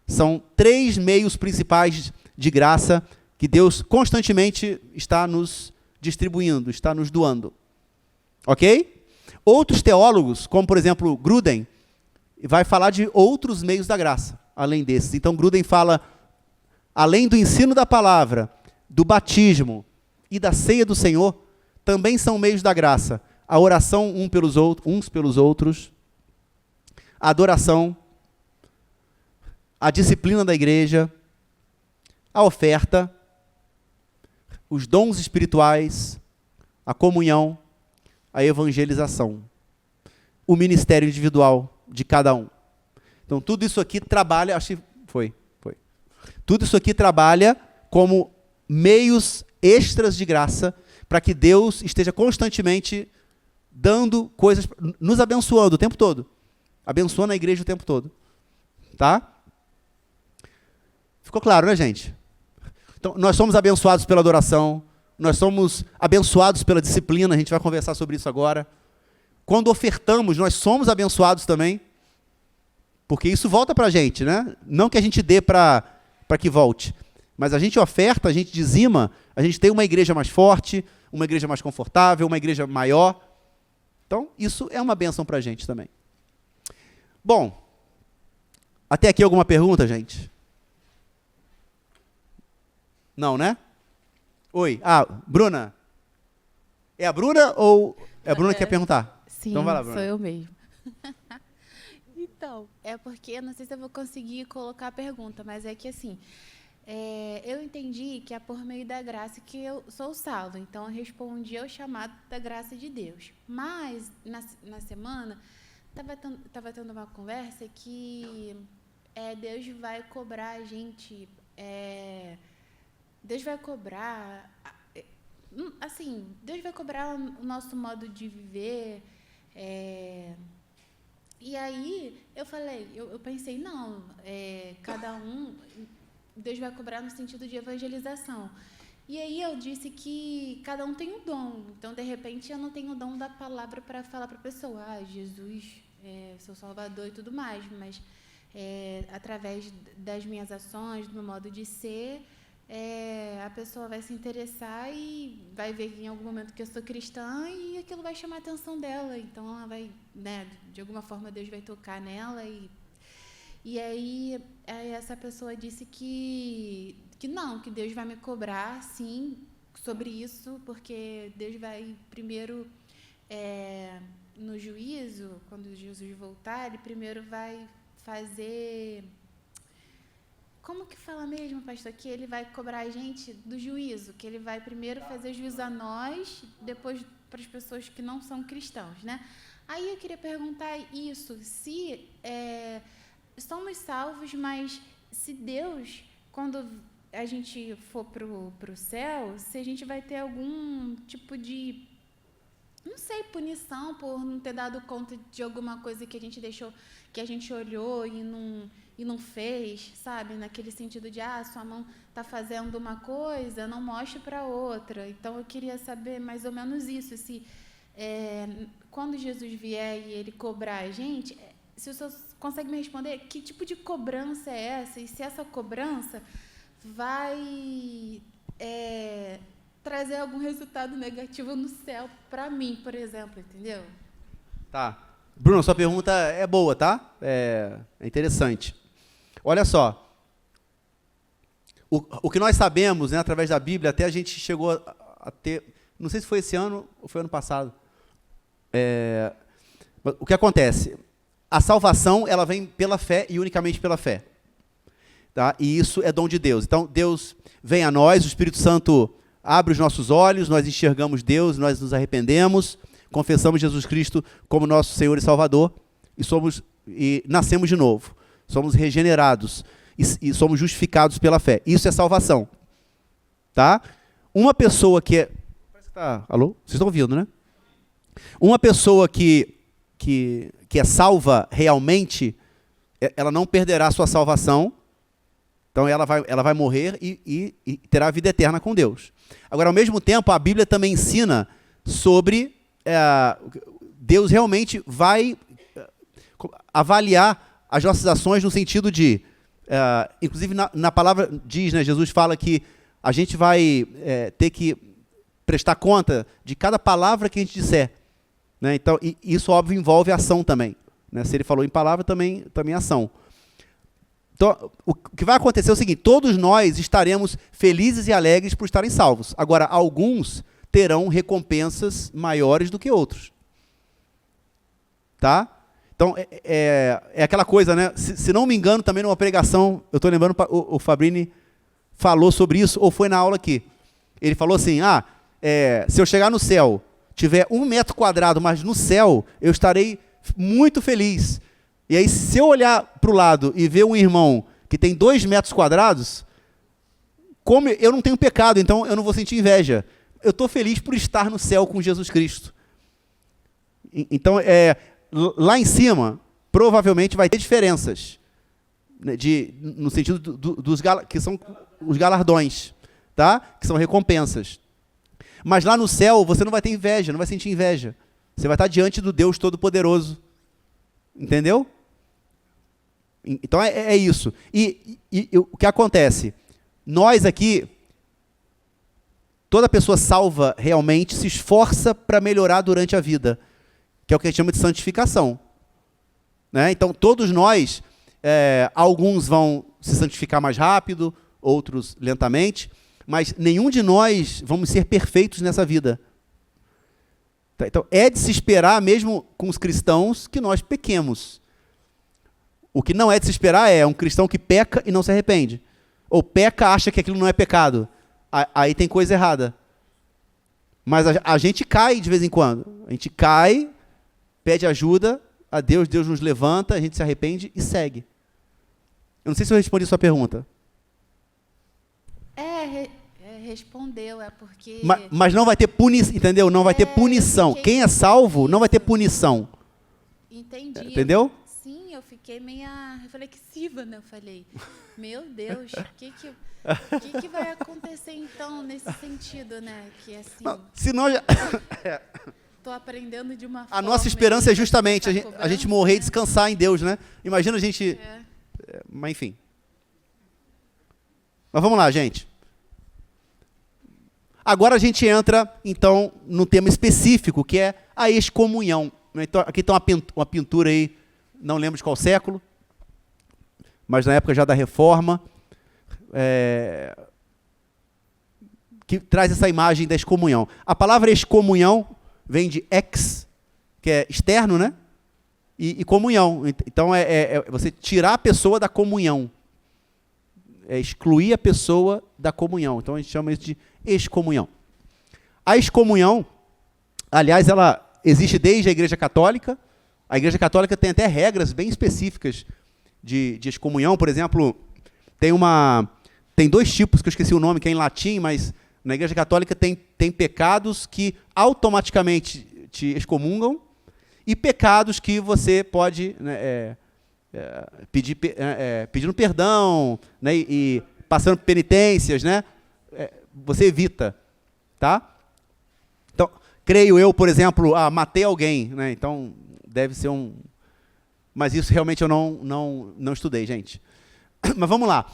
São 3 meios principais de graça que Deus constantemente está nos distribuindo, está nos doando. Ok? Outros teólogos, como por exemplo Gruden, vai falar de outros meios da graça, além desses. Então Gruden fala, além do ensino da palavra, do batismo e da ceia do Senhor, também são meios da graça. A oração uns pelos outros, a adoração, a disciplina da igreja, a oferta, os dons espirituais, a comunhão, a evangelização, o ministério individual de cada um. Então, tudo isso aqui trabalha, acho que foi. Tudo isso aqui trabalha como meios extras de graça para que Deus esteja constantemente dando coisas, nos abençoando o tempo todo. Abençoando a igreja o tempo todo. Tá? Ficou claro, né, gente? Então, nós somos abençoados pela adoração, nós somos abençoados pela disciplina, a gente vai conversar sobre isso agora. Quando ofertamos, nós somos abençoados também, porque isso volta para a gente, né? Não que a gente dê para que volte, mas a gente oferta, a gente dizima, a gente tem uma igreja mais forte, uma igreja mais confortável, uma igreja maior. Então, isso é uma bênção para a gente também. Bom, Até aqui alguma pergunta, gente? Não, né? Oi. Bruna. É a Bruna ou é a Bruna que quer perguntar? Sim, então vai lá, Bruna. sou eu mesmo. Então, é porque eu não sei se eu vou conseguir colocar a pergunta, mas é que assim, eu entendi que é por meio da graça que eu sou salvo. Então, eu respondi ao chamado da graça de Deus. Mas, na semana, estava tendo uma conversa que Deus vai cobrar a gente... Deus vai cobrar... Assim, Deus vai cobrar o nosso modo de viver... E aí, eu pensei, não, cada um, Deus vai cobrar no sentido de evangelização. E aí eu disse que cada um tem um dom. Então, de repente, eu não tenho o dom da palavra para falar para a pessoa, Jesus é seu Salvador e tudo mais, mas através das minhas ações, do meu modo de ser, a pessoa vai se interessar e vai ver em algum momento que eu sou cristã e aquilo vai chamar a atenção dela. Então, ela vai, de alguma forma, Deus vai tocar nela. E aí, essa pessoa disse que não, que Deus vai me cobrar, sim, sobre isso, porque Deus vai primeiro, no juízo, quando Jesus voltar, ele primeiro vai fazer... Como que fala mesmo, pastor? Que ele vai cobrar a gente do juízo, que ele vai primeiro fazer juízo a nós, depois para as pessoas que não são cristãos, né? Aí eu queria perguntar isso, se somos salvos, mas se Deus, quando a gente for para o céu, se a gente vai ter algum tipo de, não sei, punição por não ter dado conta de alguma coisa que a gente deixou, que a gente olhou e não fez, sabe? Naquele sentido de, sua mão está fazendo uma coisa, não mostre para outra. Então, eu queria saber mais ou menos isso, se quando Jesus vier e ele cobrar a gente, se o senhor consegue me responder que tipo de cobrança é essa, e se essa cobrança vai trazer algum resultado negativo no céu para mim, por exemplo, entendeu? Tá. Bruno, sua pergunta é boa, tá? É interessante. Olha só, o que nós sabemos, né, através da Bíblia, até a gente chegou a ter, não sei se foi esse ano ou foi ano passado, o que acontece? A salvação, ela vem pela fé e unicamente pela fé. Tá? E isso é dom de Deus. Então, Deus vem a nós, o Espírito Santo abre os nossos olhos, nós enxergamos Deus, nós nos arrependemos, confessamos Jesus Cristo como nosso Senhor e Salvador e nascemos de novo. Somos regenerados e somos justificados pela fé. Isso é salvação. Tá? Uma pessoa que é... Alô? Vocês estão ouvindo, né? Uma pessoa que é salva realmente, ela não perderá a sua salvação. Então, ela vai morrer e terá a vida eterna com Deus. Agora, ao mesmo tempo, a Bíblia também ensina sobre... Deus realmente vai avaliar as nossas ações no sentido de... inclusive, na palavra diz, né, Jesus fala que a gente vai ter que prestar conta de cada palavra que a gente disser. Né? Então, isso, óbvio, envolve ação também. Né? Se ele falou em palavra, também ação. Então, o que vai acontecer é o seguinte, todos nós estaremos felizes e alegres por estarem salvos. Agora, alguns terão recompensas maiores do que outros. Tá? Então, é aquela coisa, né? Se não me engano, também numa pregação, eu estou lembrando, o Fabrini falou sobre isso, ou foi na aula aqui. Ele falou assim, se eu chegar no céu, tiver 1 metro quadrado, mas no céu, eu estarei muito feliz. E aí, se eu olhar para o lado e ver um irmão que tem 2 metros quadrados, como eu não tenho pecado, então eu não vou sentir inveja. Eu estou feliz por estar no céu com Jesus Cristo. Então, lá em cima, provavelmente vai ter diferenças, né, no sentido que são os galardões, tá? Que são recompensas. Mas lá no céu, você não vai ter inveja, não vai sentir inveja. Você vai estar diante do Deus Todo-Poderoso. Entendeu? Então, é isso. E o que acontece? Nós aqui, toda pessoa salva realmente se esforça para melhorar durante a vida, que é o que a gente chama de santificação. Né? Então, todos nós alguns vão se santificar mais rápido, outros lentamente, mas nenhum de nós vamos ser perfeitos nessa vida. Tá? Então, é de se esperar, mesmo com os cristãos, que nós pequemos. O que não é de se esperar é um cristão que peca e não se arrepende. Ou peca, acha que aquilo não é pecado. Aí tem coisa errada. Mas a gente cai de vez em quando. A gente cai, pede ajuda a Deus, Deus nos levanta, a gente se arrepende e segue. Eu não sei se eu respondi a sua pergunta. Respondeu, porque... Mas não vai ter punição, entendeu? Não vai ter punição. Quem é salvo não vai ter punição. Entendi. Entendeu? Sim, eu fiquei meio reflexiva, né? Eu falei, meu Deus, o que vai acontecer então nesse sentido, né? Que assim... Não, se nós... Estou aprendendo de uma forma... A nossa esperança é justamente a gente morrer e descansar em Deus, né? Imagina a gente... Mas enfim. Mas vamos lá, gente. Agora a gente entra, então, num tema específico, que é a excomunhão. Então, aqui está uma pintura aí, não lembro de qual século, mas na época já da Reforma, que traz essa imagem da excomunhão. A palavra excomunhão vem de ex, que é externo, né? E comunhão. Então, é você tirar a pessoa da comunhão. É excluir a pessoa da comunhão. Então, a gente chama isso de excomunhão. A excomunhão, aliás, ela existe desde a Igreja Católica. A Igreja Católica tem até regras bem específicas de excomunhão. Por exemplo, tem dois tipos, que eu esqueci o nome, que é em latim, mas na Igreja Católica tem pecados que automaticamente te excomungam e pecados que você pode... né, pedindo perdão, né, e passando penitências, né, você evita, tá? Então, creio eu, por exemplo, matei alguém, né, então deve ser mas isso realmente eu não estudei, gente. Mas vamos lá.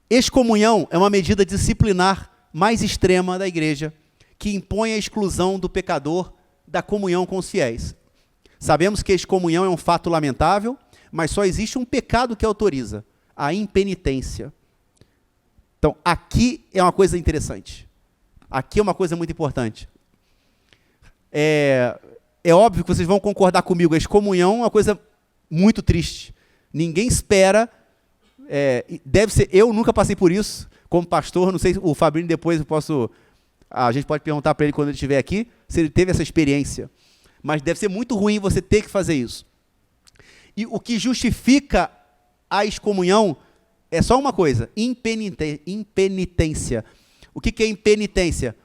Excomunhão é uma medida disciplinar mais extrema da igreja, que impõe a exclusão do pecador da comunhão com os fiéis. Sabemos que a excomunhão é um fato lamentável, mas só existe um pecado que autoriza, a impenitência. Então, aqui é uma coisa interessante. Aqui é uma coisa muito importante. É óbvio que vocês vão concordar comigo, a excomunhão é uma coisa muito triste. Ninguém espera, deve ser, eu nunca passei por isso, como pastor, não sei, o Fabrício depois a gente pode perguntar para ele quando ele estiver aqui, se ele teve essa experiência. Mas deve ser muito ruim você ter que fazer isso. E o que justifica a excomunhão é só uma coisa, impenitência. O que é impenitência?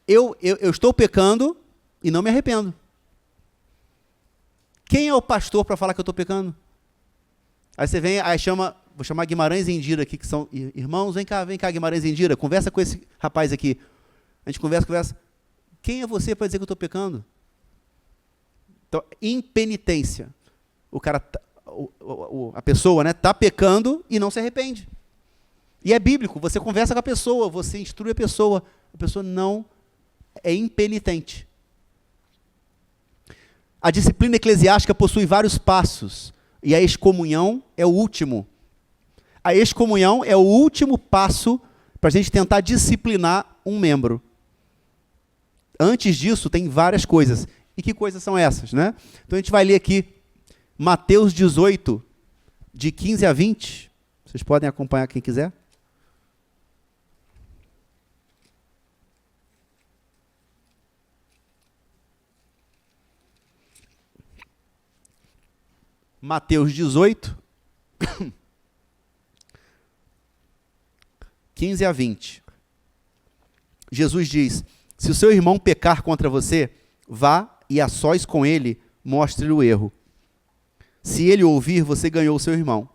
Eu estou pecando e não me arrependo. Quem é o pastor para falar que eu estou pecando? Aí você vem, vou chamar Guimarães e Indira aqui, que são irmãos, vem cá, Guimarães e Indira, conversa com esse rapaz aqui. A gente conversa. Quem é você para dizer que eu estou pecando? Então, impenitência. O cara, a pessoa, né, está pecando e não se arrepende. E é bíblico, você conversa com a pessoa, você instrui a pessoa não é impenitente. A disciplina eclesiástica possui vários passos, e a excomunhão é o último. A excomunhão é o último passo para a gente tentar disciplinar um membro. Antes disso, tem várias coisas. E que coisas são essas, né? Então, a gente vai ler aqui Mateus 18, de 15 a 20. Vocês podem acompanhar quem quiser. Mateus 18, 15 a 20. Jesus diz: se o seu irmão pecar contra você, vá e a sós com ele, mostre-lhe o erro. Se ele ouvir, você ganhou o seu irmão.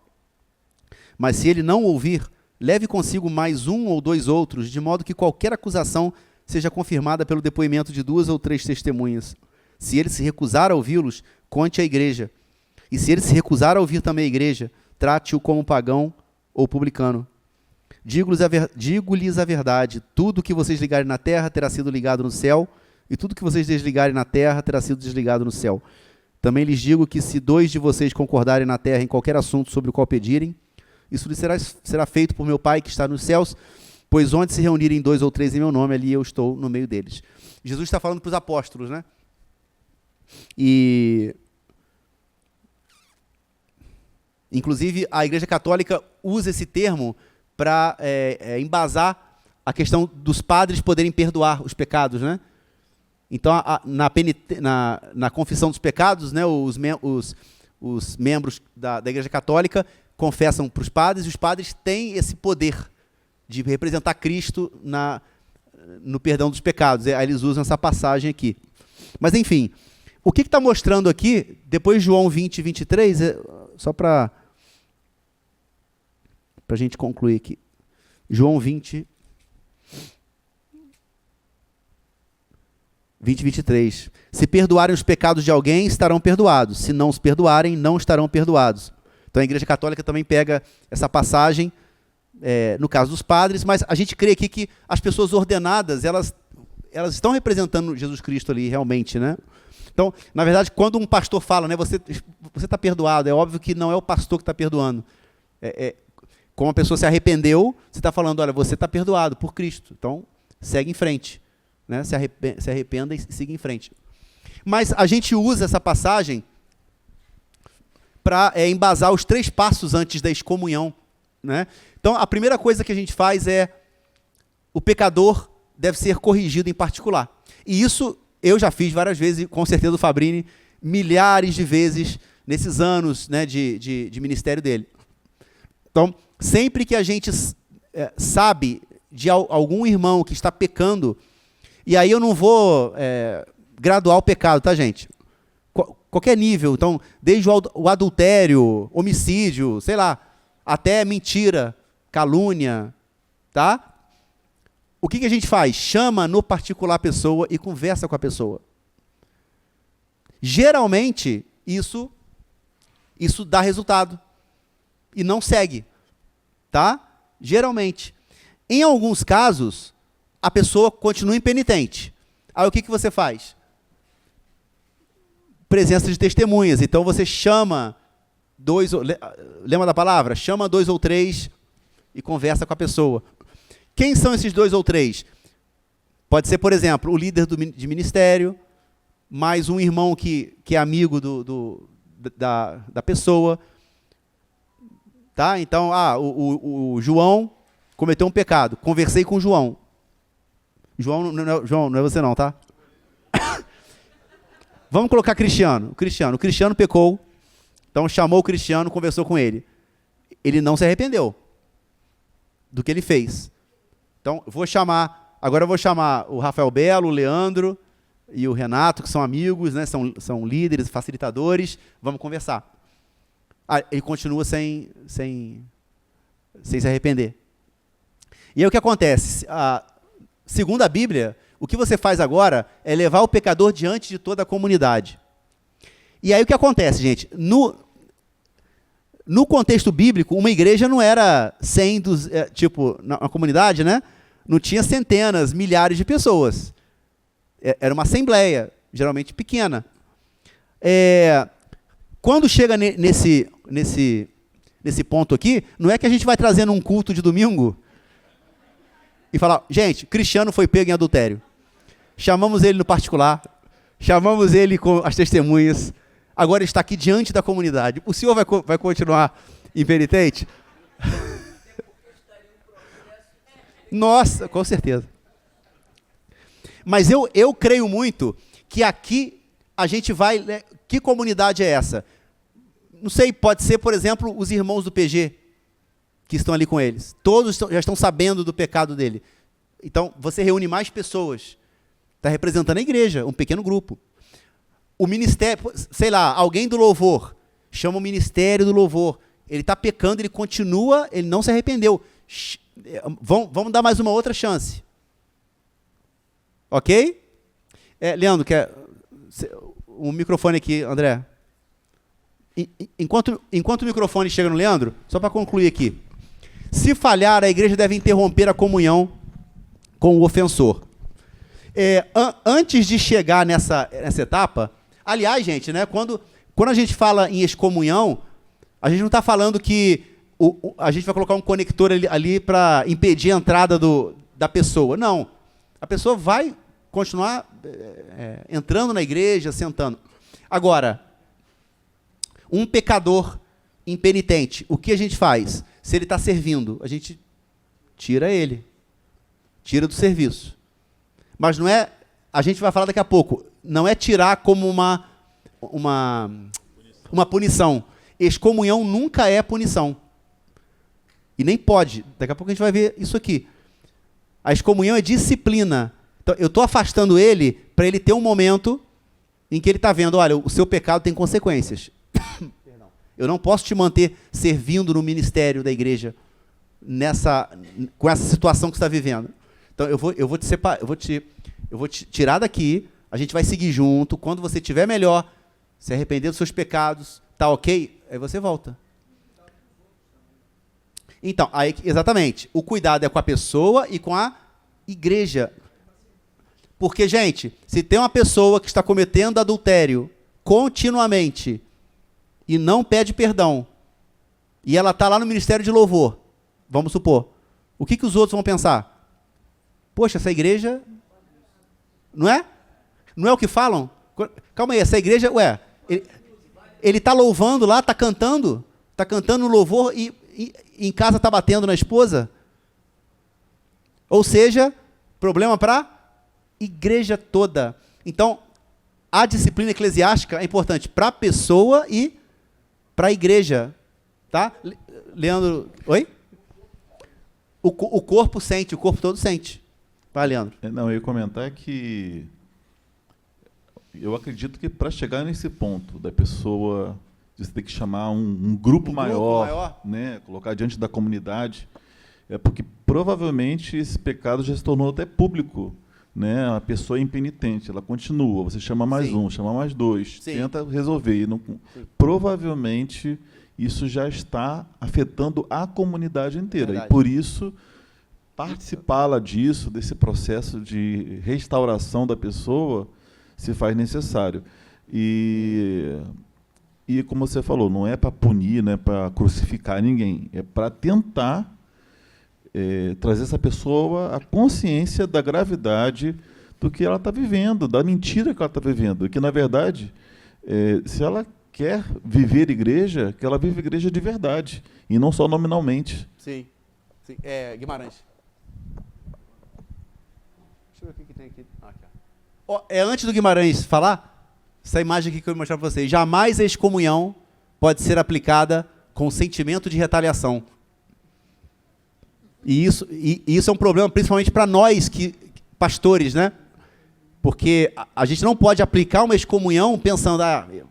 Mas se ele não ouvir, leve consigo mais um ou dois outros, de modo que qualquer acusação seja confirmada pelo depoimento de 2 ou 3 testemunhas. Se ele se recusar a ouvi-los, conte à igreja. E se ele se recusar a ouvir também a igreja, trate-o como pagão ou publicano. Digo-lhes a verdade, tudo que vocês ligarem na terra terá sido ligado no céu, e tudo que vocês desligarem na terra terá sido desligado no céu. Também lhes digo que se 2 de vocês concordarem na terra em qualquer assunto sobre o qual pedirem, isso lhes será feito por meu Pai que está nos céus, pois onde se reunirem 2 ou 3 em meu nome, ali eu estou no meio deles. Jesus está falando para os apóstolos, né? E, inclusive, a Igreja Católica usa esse termo para embasar a questão dos padres poderem perdoar os pecados, né? Então, na confissão dos pecados, né, os membros da Igreja Católica confessam para os padres, e os padres têm esse poder de representar Cristo no perdão dos pecados. Aí eles usam essa passagem aqui. Mas, enfim, o que está mostrando aqui, depois de João 20 e 23, só para a gente concluir aqui. João 20 e 23. Se perdoarem os pecados de alguém, estarão perdoados. Se não os perdoarem, não estarão perdoados. Então a Igreja Católica também pega essa passagem, no caso dos padres, mas a gente crê aqui que as pessoas ordenadas, elas estão representando Jesus Cristo ali, realmente, né? Então, na verdade, quando um pastor fala, né, você está perdoado, é óbvio que não é o pastor que está perdoando. Como a pessoa se arrependeu, você está falando, olha, você está perdoado por Cristo. Então, segue em frente. Né? Se arrependa e siga em frente. Mas a gente usa essa passagem para embasar os 3 passos antes da excomunhão. Né? Então, a primeira coisa que a gente faz o pecador deve ser corrigido em particular. E isso eu já fiz várias vezes, e com certeza o Fabrini, milhares de vezes nesses anos, né, de ministério dele. Então, sempre que a gente sabe de algum irmão que está pecando, e aí eu não vou graduar o pecado, tá, gente? Qualquer nível, então, desde o adultério, homicídio, sei lá, até mentira, calúnia, tá? O que a gente faz? Chama no particular a pessoa e conversa com a pessoa. Geralmente, isso dá resultado. E não segue. Tá? Geralmente. Em alguns casos, a pessoa continua impenitente. Aí o que você faz? Presença de testemunhas. Então você chama 2, lembra da palavra? Chama 2 ou 3 e conversa com a pessoa. Quem são esses 2 ou 3? Pode ser, por exemplo, o líder de ministério, mais um irmão que é amigo da pessoa. Tá? Então, o João cometeu um pecado. Conversei com o João. João, não é você não, tá? Vamos colocar Cristiano. O Cristiano pecou. Então, chamou o Cristiano, conversou com ele. Ele não se arrependeu do que ele fez. Então, agora eu vou chamar o Rafael Belo, o Leandro e o Renato, que são amigos, né, são líderes, facilitadores. Vamos conversar. Ele continua sem se arrepender. E aí o que acontece? Segundo a Bíblia, o que você faz agora é levar o pecador diante de toda a comunidade. E aí o que acontece, gente? No contexto bíblico, uma igreja não era 100, na comunidade, né? Não tinha centenas, milhares de pessoas. Era uma assembleia, geralmente pequena. Quando chega nesse ponto aqui, não é que a gente vai trazendo um culto de domingo e falar, gente, Cristiano foi pego em adultério. Chamamos ele no particular, chamamos ele com as testemunhas, agora está aqui diante da comunidade. O senhor vai continuar impenitente? Nossa, com certeza. Mas eu creio muito que aqui a gente vai... Que comunidade é essa? Não sei, pode ser, por exemplo, os irmãos do PG, que estão ali com eles. Todos já estão sabendo do pecado dele. Então, você reúne mais pessoas. Está representando a igreja, um pequeno grupo. O ministério, sei lá, alguém do louvor, chama o ministério do louvor. Ele está pecando, ele continua, ele não se arrependeu. Vamos dar mais uma outra chance. Ok? Leandro, quer um microfone aqui, André? Enquanto o microfone chega no Leandro, só para concluir aqui. Se falhar, a igreja deve interromper a comunhão com o ofensor. Antes de chegar nessa etapa, aliás, gente, né, quando Quando a gente fala em excomunhão, a gente não está falando que a gente vai colocar um conector ali para impedir a entrada da pessoa. Não. A pessoa vai continuar entrando na igreja, sentando. Agora, um pecador impenitente, o que a gente faz? Se ele está servindo, a gente tira ele. Tira do serviço. Mas não é, a gente vai falar daqui a pouco, não é tirar como uma punição. Excomunhão nunca é punição. E nem pode. Daqui a pouco a gente vai ver isso aqui. A excomunhão é disciplina. Então, eu estou afastando ele para ele ter um momento em que ele está vendo, olha, o seu pecado tem consequências. Eu não posso te manter servindo no ministério da igreja com essa situação que você está vivendo. Então, eu vou te separar, eu vou te tirar daqui, a gente vai seguir junto, quando você estiver melhor, se arrepender dos seus pecados, tá ok? Aí você volta. Então, aí, exatamente, o cuidado é com a pessoa e com a igreja. Porque, gente, se tem uma pessoa que está cometendo adultério continuamente e não pede perdão, e ela está lá no ministério de louvor, vamos supor, o que os outros vão pensar? Poxa, essa igreja... Não é? Não é o que falam? Calma aí, essa igreja... Ué, ele está louvando lá, está cantando no louvor e em casa está batendo na esposa? Ou seja, problema para a igreja toda. Então, a disciplina eclesiástica é importante para a pessoa e para a igreja. Tá? Leandro, oi? O corpo sente, o corpo todo sente. Vai, Leandro. Não, eu ia comentar que eu acredito que para chegar nesse ponto da pessoa de ter que chamar um grupo maior, né, colocar diante da comunidade, é porque provavelmente esse pecado já se tornou até público, né? A pessoa é impenitente, ela continua, você chama mais Sim. um, chama mais dois, Sim. tenta resolver. E não, provavelmente isso já está afetando a comunidade inteira. Verdade. E por isso participá-la disso, desse processo de restauração da pessoa, se faz necessário. E como você falou, não é para punir, não é para crucificar ninguém, é para tentar trazer essa pessoa à consciência da gravidade do que ela está vivendo, da mentira que ela está vivendo. Que, na verdade, se ela quer viver igreja, que ela vive igreja de verdade, e não só nominalmente. Sim. Sim. Guimarães. Deixa eu ver o que tem aqui. Antes do Guimarães falar, essa imagem aqui que eu vou mostrar para vocês. Jamais a excomunhão pode ser aplicada com sentimento de retaliação. E isso é um problema principalmente para nós, pastores, né? Porque a gente não pode aplicar uma excomunhão pensando,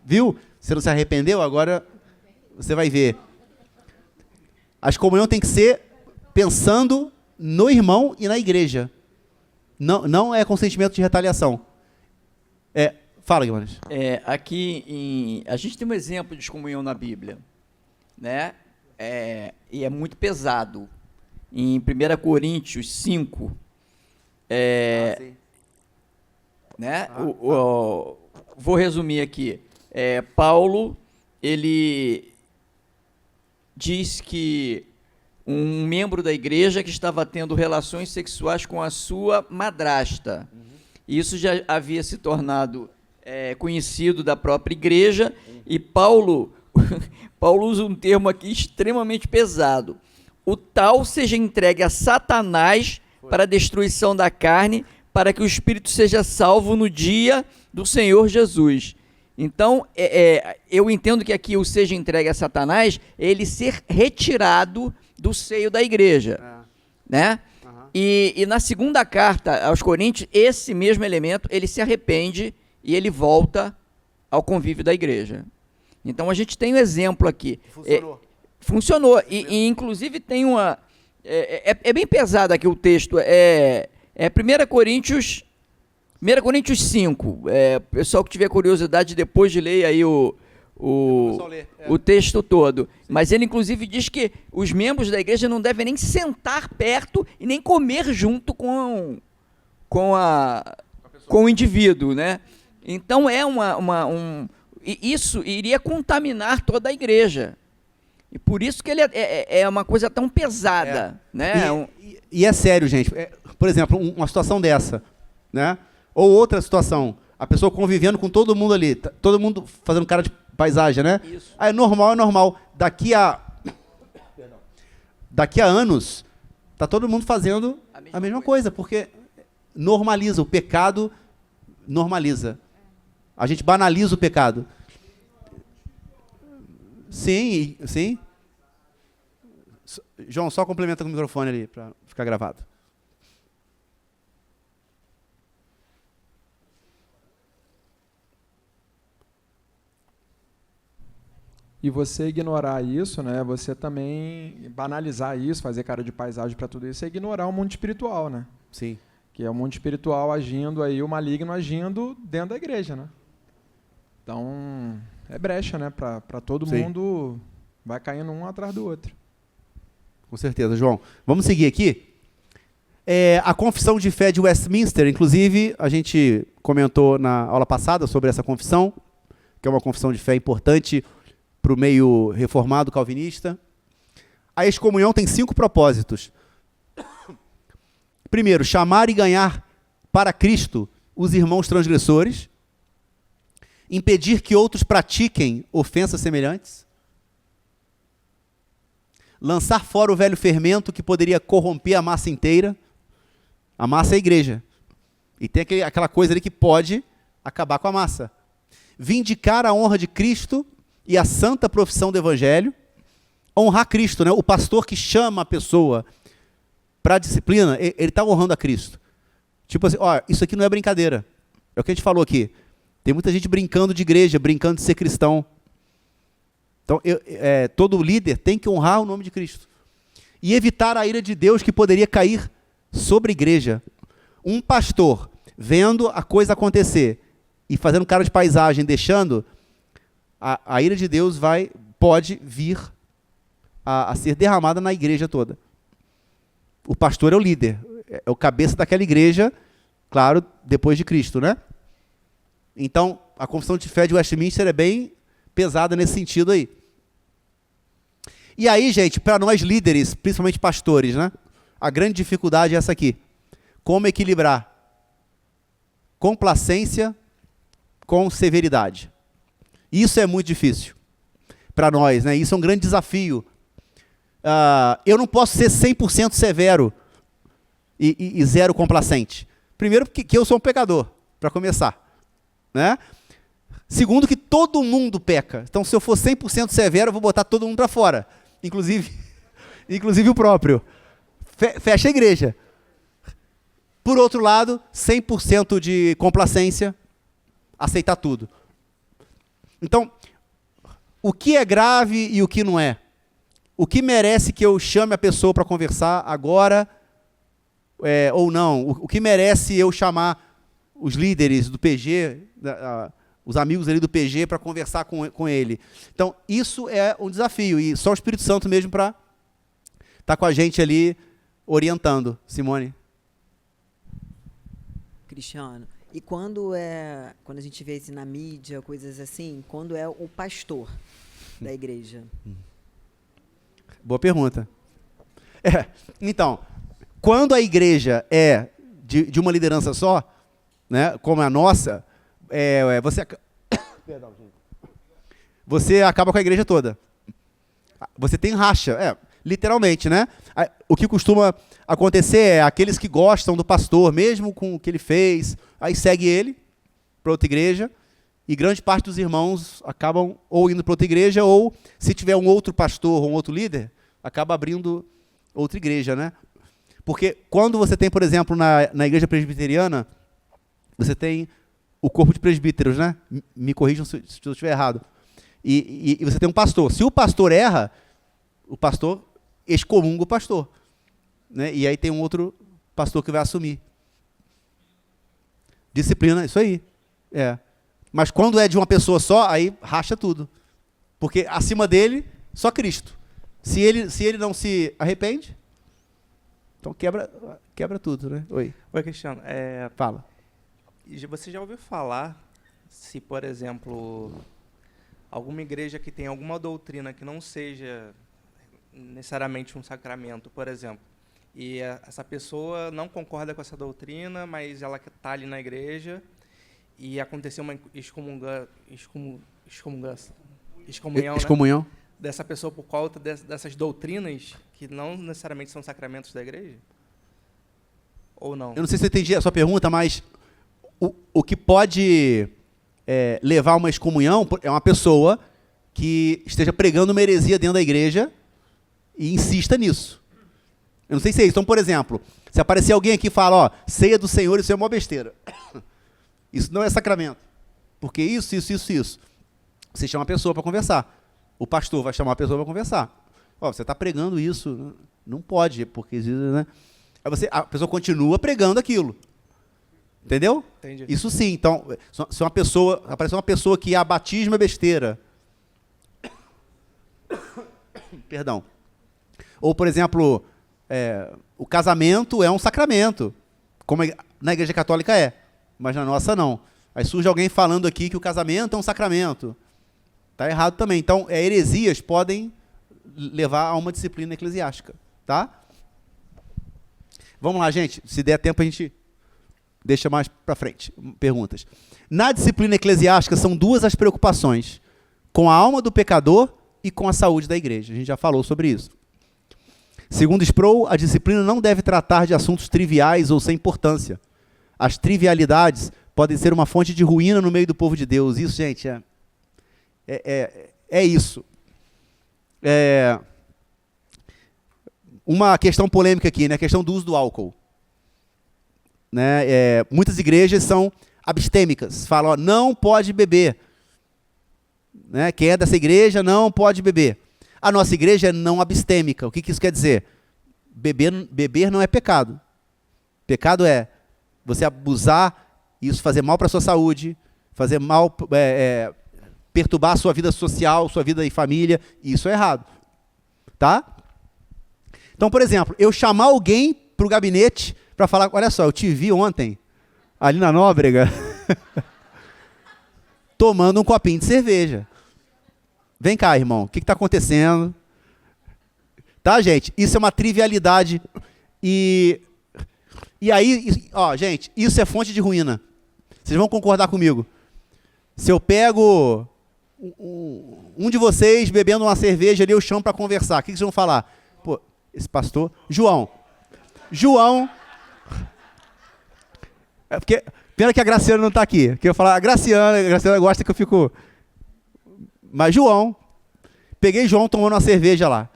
viu? Você não se arrependeu, agora você vai ver. A excomunhão tem que ser pensando no irmão e na igreja. Não é com sentimento de retaliação. Fala, Guimarães. Aqui a gente tem um exemplo de excomunhão na Bíblia, né? E é muito pesado. Em 1 Coríntios 5, né? Vou resumir aqui. Paulo, ele diz que um membro da igreja que estava tendo relações sexuais com a sua madrasta. Isso já havia se tornado conhecido da própria igreja, e Paulo usa um termo aqui extremamente pesado. O tal seja entregue a Satanás para a destruição da carne, para que o espírito seja salvo no dia do Senhor Jesus. Então, eu entendo que aqui o seja entregue a Satanás, ele ser retirado do seio da igreja, né? Uhum. E na segunda carta aos Coríntios, esse mesmo elemento, ele se arrepende e ele volta ao convívio da igreja. Então, a gente tem um exemplo aqui. Funcionou. E inclusive, tem uma... É bem pesado aqui o texto. 1 Coríntios 5. Pessoal que tiver curiosidade, depois de ler aí o texto todo. Sim. Mas ele, inclusive, diz que os membros da igreja não devem nem sentar perto e nem comer junto com o indivíduo, né? Então, E isso iria contaminar toda a igreja. E por isso que ele é uma coisa tão pesada. Né? E é sério, gente. Por exemplo, uma situação dessa, né? Ou outra situação, a pessoa convivendo com todo mundo ali, todo mundo fazendo cara de paisagem, né? Isso. É normal, é normal. Daqui a anos, tá todo mundo fazendo a mesma coisa, porque normaliza, o pecado normaliza. A gente banaliza o pecado. Sim, sim. João, só complementa com o microfone ali, para ficar gravado. E você ignorar isso, né? Você também banalizar isso, fazer cara de paisagem para tudo isso, é ignorar o mundo espiritual, né? Sim. Que é o mundo espiritual agindo aí, o maligno agindo dentro da igreja, né? Então, é brecha, né? Para todo Sim. mundo, vai caindo um atrás do outro. Com certeza, João. Vamos seguir aqui. A confissão de fé de Westminster, inclusive, a gente comentou na aula passada sobre essa confissão, que é uma confissão de fé importante para o meio reformado calvinista. A excomunhão tem 5 propósitos. Primeiro, chamar e ganhar para Cristo os irmãos transgressores, impedir que outros pratiquem ofensas semelhantes, lançar fora o velho fermento que poderia corromper a massa inteira. A massa é a igreja. E tem aquela coisa ali que pode acabar com a massa. Vindicar a honra de Cristo e a santa profissão do Evangelho. Honrar Cristo, né? O pastor que chama a pessoa para a disciplina, ele está honrando a Cristo. Tipo assim, ó, isso aqui não é brincadeira. É o que a gente falou aqui. Tem muita gente brincando de igreja, brincando de ser cristão. Então, todo líder tem que honrar o nome de Cristo. E evitar a ira de Deus que poderia cair sobre a igreja. Um pastor, vendo a coisa acontecer e fazendo cara de paisagem, deixando, a ira de Deus pode vir a ser derramada na igreja toda. O pastor é o líder, é o cabeça daquela igreja, claro, depois de Cristo, né? Então, a confissão de fé de Westminster é bem pesada nesse sentido aí. E aí, gente, para nós líderes, principalmente pastores, né? A grande dificuldade é essa aqui. Como equilibrar complacência com severidade. Isso é muito difícil para nós, né? Isso é um grande desafio. Eu não posso ser 100% severo e zero complacente. Primeiro, porque eu sou um pecador, para começar. Né? Segundo, que todo mundo peca. Então, se eu for 100% severo, eu vou botar todo mundo para fora. Inclusive o próprio. Fecha a igreja. Por outro lado, 100% de complacência, aceitar tudo. Então, o que é grave e o que não é? O que merece que eu chame a pessoa para conversar agora ou não? O que merece eu chamar os líderes do PG, os amigos ali do PG, para conversar com ele? Então, isso é um desafio, e só o Espírito Santo mesmo para estar com a gente ali orientando. Simone? Cristiano, e quando a gente vê isso na mídia, coisas assim, quando é o pastor da igreja? Boa pergunta. Então, quando a igreja é de uma liderança só, né, como a nossa, você acaba com a igreja toda. Você tem racha, literalmente, né? O que costuma acontecer é aqueles que gostam do pastor, mesmo com o que ele fez, aí segue ele para outra igreja, e grande parte dos irmãos acabam ou indo para outra igreja, ou se tiver um outro pastor ou um outro líder, acaba abrindo outra igreja, né? Porque quando você tem, por exemplo, na igreja presbiteriana, você tem o corpo de presbíteros, né? Me corrijam se eu estiver errado. E você tem um pastor. Se o pastor erra, o pastor excomunga o pastor. Né? E aí tem um outro pastor que vai assumir. Disciplina, isso aí. Mas quando é de uma pessoa só, aí racha tudo. Porque acima dele, só Cristo. Se ele não se arrepende, então quebra tudo, né? Oi, Cristiano. Fala. Você já ouviu falar se, por exemplo, alguma igreja que tem alguma doutrina que não seja necessariamente um sacramento, por exemplo, e essa pessoa não concorda com essa doutrina, mas ela está ali na igreja e aconteceu uma excomunhão, Excomunhão. né, dessa pessoa por conta dessas doutrinas que não necessariamente são sacramentos da igreja? Ou não? Eu não sei se eu entendi a sua pergunta, mas o que pode levar a uma excomunhão é uma pessoa que esteja pregando uma heresia dentro da igreja e insista nisso. Eu não sei se é isso. Então, por exemplo, se aparecer alguém aqui e falar, ó, ceia do Senhor, isso é uma besteira. Isso não é sacramento. Porque isso. Você chama a pessoa para conversar. O pastor vai chamar a pessoa para conversar. Ó, você está pregando isso. Não pode, porque... Né? Aí a pessoa continua pregando aquilo. Entendeu? Entendi. Isso sim. Então, se aparecer uma pessoa que a batismo é besteira. Perdão. Ou, por exemplo, o casamento é um sacramento, como na Igreja Católica é, mas na nossa não. Aí surge alguém falando aqui que o casamento é um sacramento. Está errado também. Então, heresias podem levar a uma disciplina eclesiástica. Tá? Vamos lá, gente. Se der tempo, a gente deixa mais para frente. Perguntas. Na disciplina eclesiástica, são duas as preocupações: com a alma do pecador e com a saúde da igreja. A gente já falou sobre isso. Segundo Sproul, a disciplina não deve tratar de assuntos triviais ou sem importância. As trivialidades podem ser uma fonte de ruína no meio do povo de Deus. Isso, gente, é isso. Uma questão polêmica aqui, né? A questão do uso do álcool. Né? Muitas igrejas são abstêmicas. Falam, ó, não pode beber. Né? Quem é dessa igreja não pode beber. A nossa igreja é não abstêmica. O que isso quer dizer? Beber não é pecado. Pecado é você abusar, isso fazer mal para a sua saúde, fazer mal, perturbar a sua vida social, sua vida em família. Isso é errado. Tá? Então, por exemplo, eu chamar alguém para o gabinete para falar, olha só, eu te vi ontem, ali na Nóbrega, tomando um copinho de cerveja. Vem cá, irmão, o que está acontecendo? Tá, gente? Isso é uma trivialidade. E aí, ó, gente, isso é fonte de ruína. Vocês vão concordar comigo. Se eu pego um de vocês bebendo uma cerveja ali, eu chamo para conversar, o que vocês vão falar? Pô, esse pastor... João. Porque, pena que a Graciana não está aqui. Porque eu falar, a Graciana gosta que eu fico... Mas João, peguei João tomando uma cerveja lá.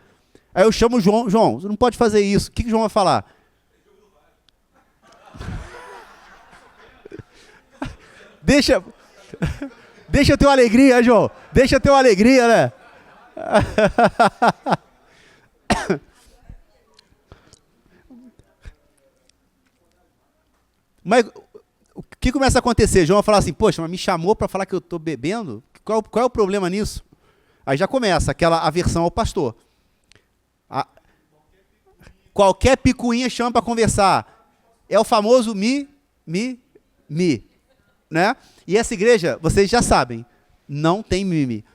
Aí eu chamo o João, você não pode fazer isso. O que o João vai falar? Deixa eu ter uma alegria, João. Deixa eu ter uma alegria, né? Mas o que começa a acontecer? João vai falar assim, poxa, mas me chamou para falar que eu estou bebendo? Qual é o problema nisso? Aí já começa aquela aversão ao pastor. Qualquer picuinha chama para conversar. É o famoso me. Né? E essa igreja, vocês já sabem, não tem mimi.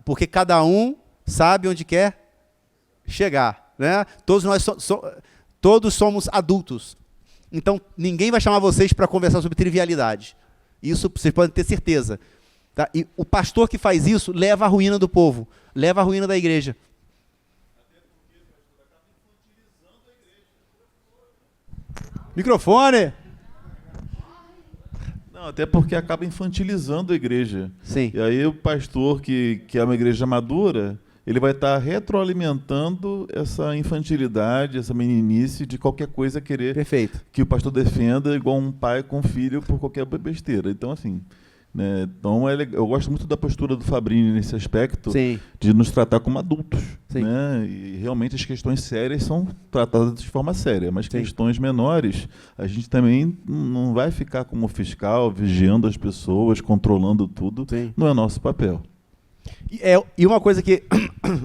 Porque cada um sabe onde quer chegar. Né? Todos somos adultos. Então, ninguém vai chamar vocês para conversar sobre trivialidade. Isso vocês podem ter certeza. Tá? E o pastor que faz isso leva à ruína do povo, leva à ruína da igreja. Microfone! Não, até porque acaba infantilizando a igreja. Sim. E aí o pastor que é uma igreja madura, ele vai estar retroalimentando essa infantilidade, essa meninice de qualquer coisa querer Perfeito. que o pastor defenda igual um pai com filho por qualquer besteira. Então, assim, né, então eu gosto muito da postura do Fabrini nesse aspecto, Sim. de nos tratar como adultos. Sim. Né? E realmente as questões sérias são tratadas de forma séria, mas Sim. questões menores, a gente também não vai ficar como fiscal, vigiando as pessoas, controlando tudo. Sim. Não é nosso papel. E uma coisa que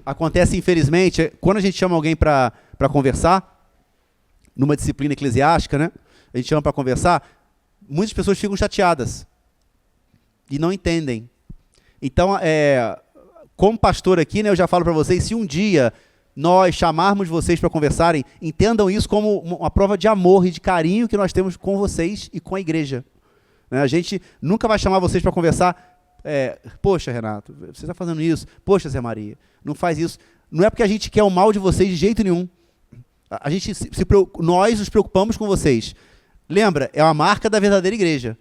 acontece, infelizmente, quando a gente chama alguém para conversar, numa disciplina eclesiástica, né? A gente chama para conversar, muitas pessoas ficam chateadas e não entendem. Então, como pastor aqui, né, eu já falo para vocês, se um dia nós chamarmos vocês para conversarem, entendam isso como uma prova de amor e de carinho que nós temos com vocês e com a igreja. Né? A gente nunca vai chamar vocês para conversar, poxa, Renato, você está fazendo isso, poxa, Zé Maria, não faz isso. Não é porque a gente quer o mal de vocês de jeito nenhum. Nós nos preocupamos com vocês. Lembra, é uma marca da verdadeira igreja,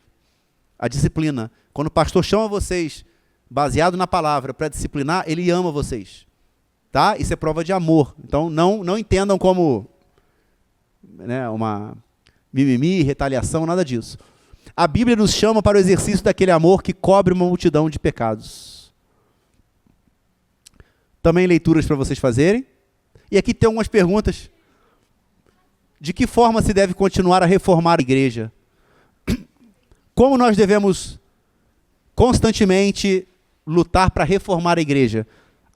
a disciplina. Quando o pastor chama vocês, baseado na palavra, para disciplinar, ele ama vocês. Tá? Isso é prova de amor. Então, não entendam como, né, uma mimimi, retaliação, nada disso. A Bíblia nos chama para o exercício daquele amor que cobre uma multidão de pecados. Também leituras para vocês fazerem. E aqui tem algumas perguntas. De que forma se deve continuar a reformar a igreja? Como nós devemos constantemente lutar para reformar a igreja?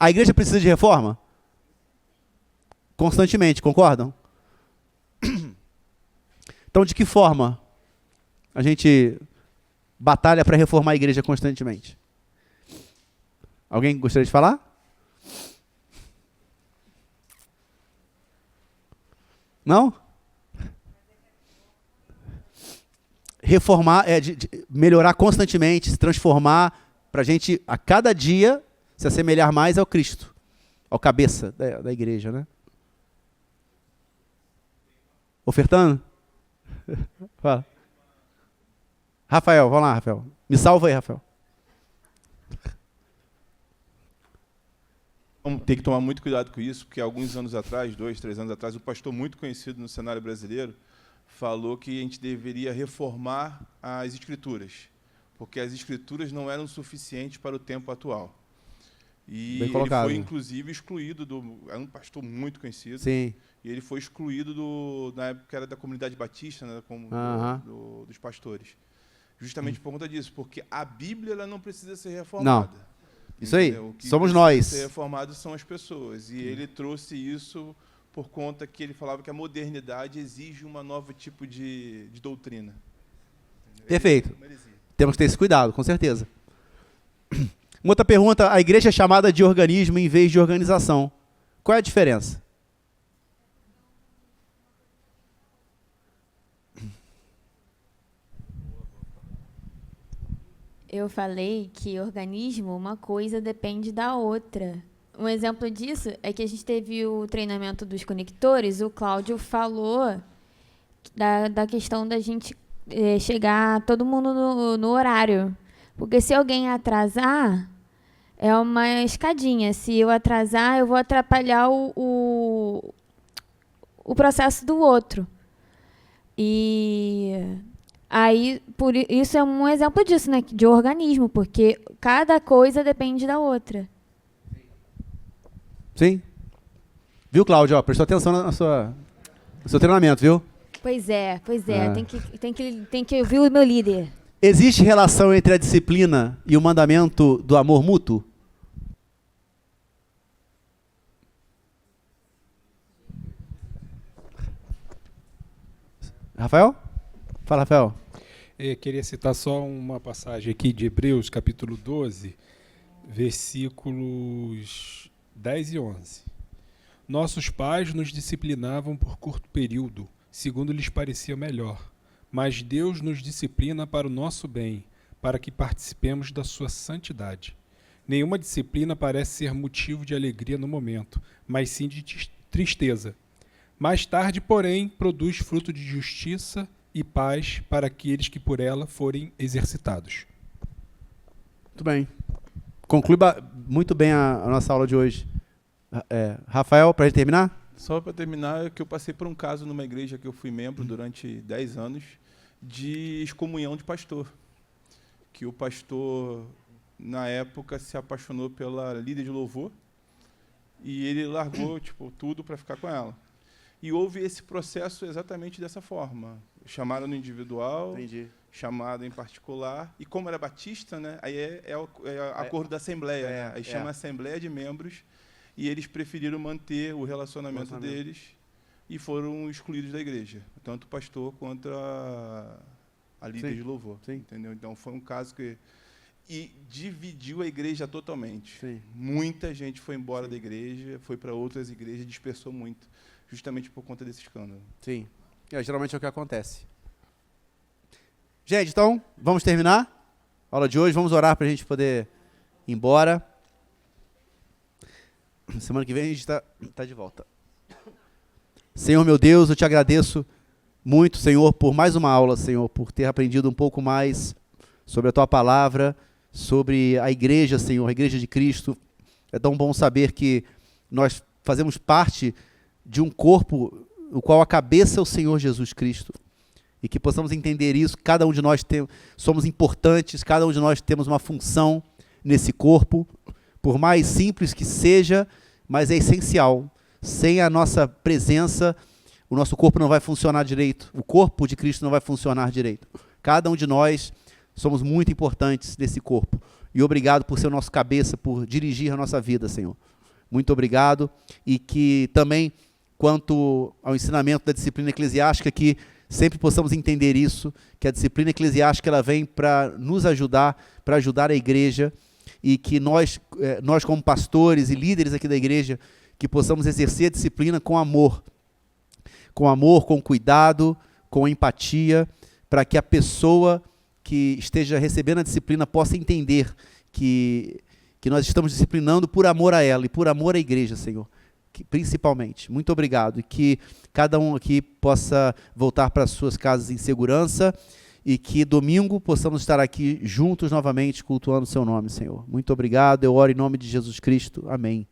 A igreja precisa de reforma? Constantemente, concordam? Então, de que forma a gente batalha para reformar a igreja constantemente? Alguém gostaria de falar? Não? Reformar de melhorar constantemente, se transformar, para a gente, a cada dia, se assemelhar mais ao Cristo, ao cabeça da igreja, né? Ofertando? Fala. Rafael, vamos lá, Rafael. Me salva aí, Rafael. Tem que tomar muito cuidado com isso, porque alguns anos atrás, 2, 3 anos atrás, um pastor muito conhecido no cenário brasileiro falou que a gente deveria reformar as escrituras, porque as escrituras não eram suficientes para o tempo atual. E Bem colocado. ele foi, inclusive, excluído era um pastor muito conhecido. Sim. E ele foi excluído na época era da comunidade batista, né, como dos pastores. Justamente por conta disso, porque a Bíblia ela não precisa ser reformada. Não. Isso aí, O que somos precisa nós. ser reformado são as pessoas. E ele trouxe isso por conta que ele falava que a modernidade exige um novo tipo de doutrina. Perfeito. Temos que ter esse cuidado, com certeza. Uma outra pergunta, a igreja é chamada de organismo em vez de organização. Qual é a diferença? Eu falei que organismo, uma coisa depende da outra. Um exemplo disso é que a gente teve o treinamento dos conectores, o Cláudio falou da questão da gente chegar todo mundo no horário. Porque se alguém atrasar, é uma escadinha. Se eu atrasar, eu vou atrapalhar o processo do outro. E aí, isso é um exemplo disso, né? De organismo, porque cada coisa depende da outra. Sim. Viu, Cláudio? Prestou atenção no seu treinamento, viu? Pois é. Tem que ouvir o meu líder. Existe relação entre a disciplina e o mandamento do amor mútuo? Rafael? Fala, Rafael. Eu queria citar só uma passagem aqui de Hebreus, capítulo 12, versículos 10 e 11. Nossos pais nos disciplinavam por curto período, segundo lhes parecia melhor. Mas Deus nos disciplina para o nosso bem, para que participemos da sua santidade. Nenhuma disciplina parece ser motivo de alegria no momento, mas sim de tristeza. Mais tarde, porém, produz fruto de justiça e paz para aqueles que por ela forem exercitados. Muito bem. Conclui muito bem a nossa aula de hoje. Rafael, para gente terminar? Só para terminar, é que eu passei por um caso numa igreja que eu fui membro durante 10 anos, de excomunhão de pastor. Que o pastor, na época, se apaixonou pela líder de louvor e ele largou tudo para ficar com ela. E houve esse processo exatamente dessa forma. Chamaram no individual, Entendi. chamado em particular. E como era batista, né, aí é o acordo da Assembleia. Né? Aí chama a Assembleia de Membros e eles preferiram manter o relacionamento deles e foram excluídos da igreja. Tanto o pastor quanto a líder de louvor. Sim. Entendeu? Então foi um caso que e dividiu a igreja totalmente. Sim. Muita gente foi embora da igreja, foi para outras igrejas, dispersou muito, justamente por conta desse escândalo. Sim. Geralmente é o que acontece. Gente, então, vamos terminar a aula de hoje. Vamos orar para a gente poder ir embora. Semana que vem a gente está de volta. Senhor meu Deus, eu te agradeço muito, Senhor, por mais uma aula, Senhor, por ter aprendido um pouco mais sobre a Tua palavra, sobre a igreja, Senhor, a igreja de Cristo. É tão bom saber que nós fazemos parte de um corpo, o qual a cabeça é o Senhor Jesus Cristo. E que possamos entender isso, cada um de nós somos importantes, cada um de nós temos uma função nesse corpo, por mais simples que seja, mas é essencial. Sem a nossa presença, o nosso corpo não vai funcionar direito, o corpo de Cristo não vai funcionar direito. Cada um de nós somos muito importantes nesse corpo. E obrigado por ser o nosso cabeça, por dirigir a nossa vida, Senhor. Muito obrigado. E que também, quanto ao ensinamento da disciplina eclesiástica, que sempre possamos entender isso, que a disciplina eclesiástica ela vem para nos ajudar, para ajudar a igreja, e que nós como pastores e líderes aqui da igreja, que possamos exercer a disciplina com amor, com cuidado, com empatia, para que a pessoa que esteja recebendo a disciplina possa entender que nós estamos disciplinando por amor a ela e por amor à igreja, Senhor, principalmente. Muito obrigado, e que cada um aqui possa voltar para as suas casas em segurança, e que domingo possamos estar aqui juntos novamente cultuando o seu nome, Senhor. Muito obrigado, eu oro em nome de Jesus Cristo. Amém.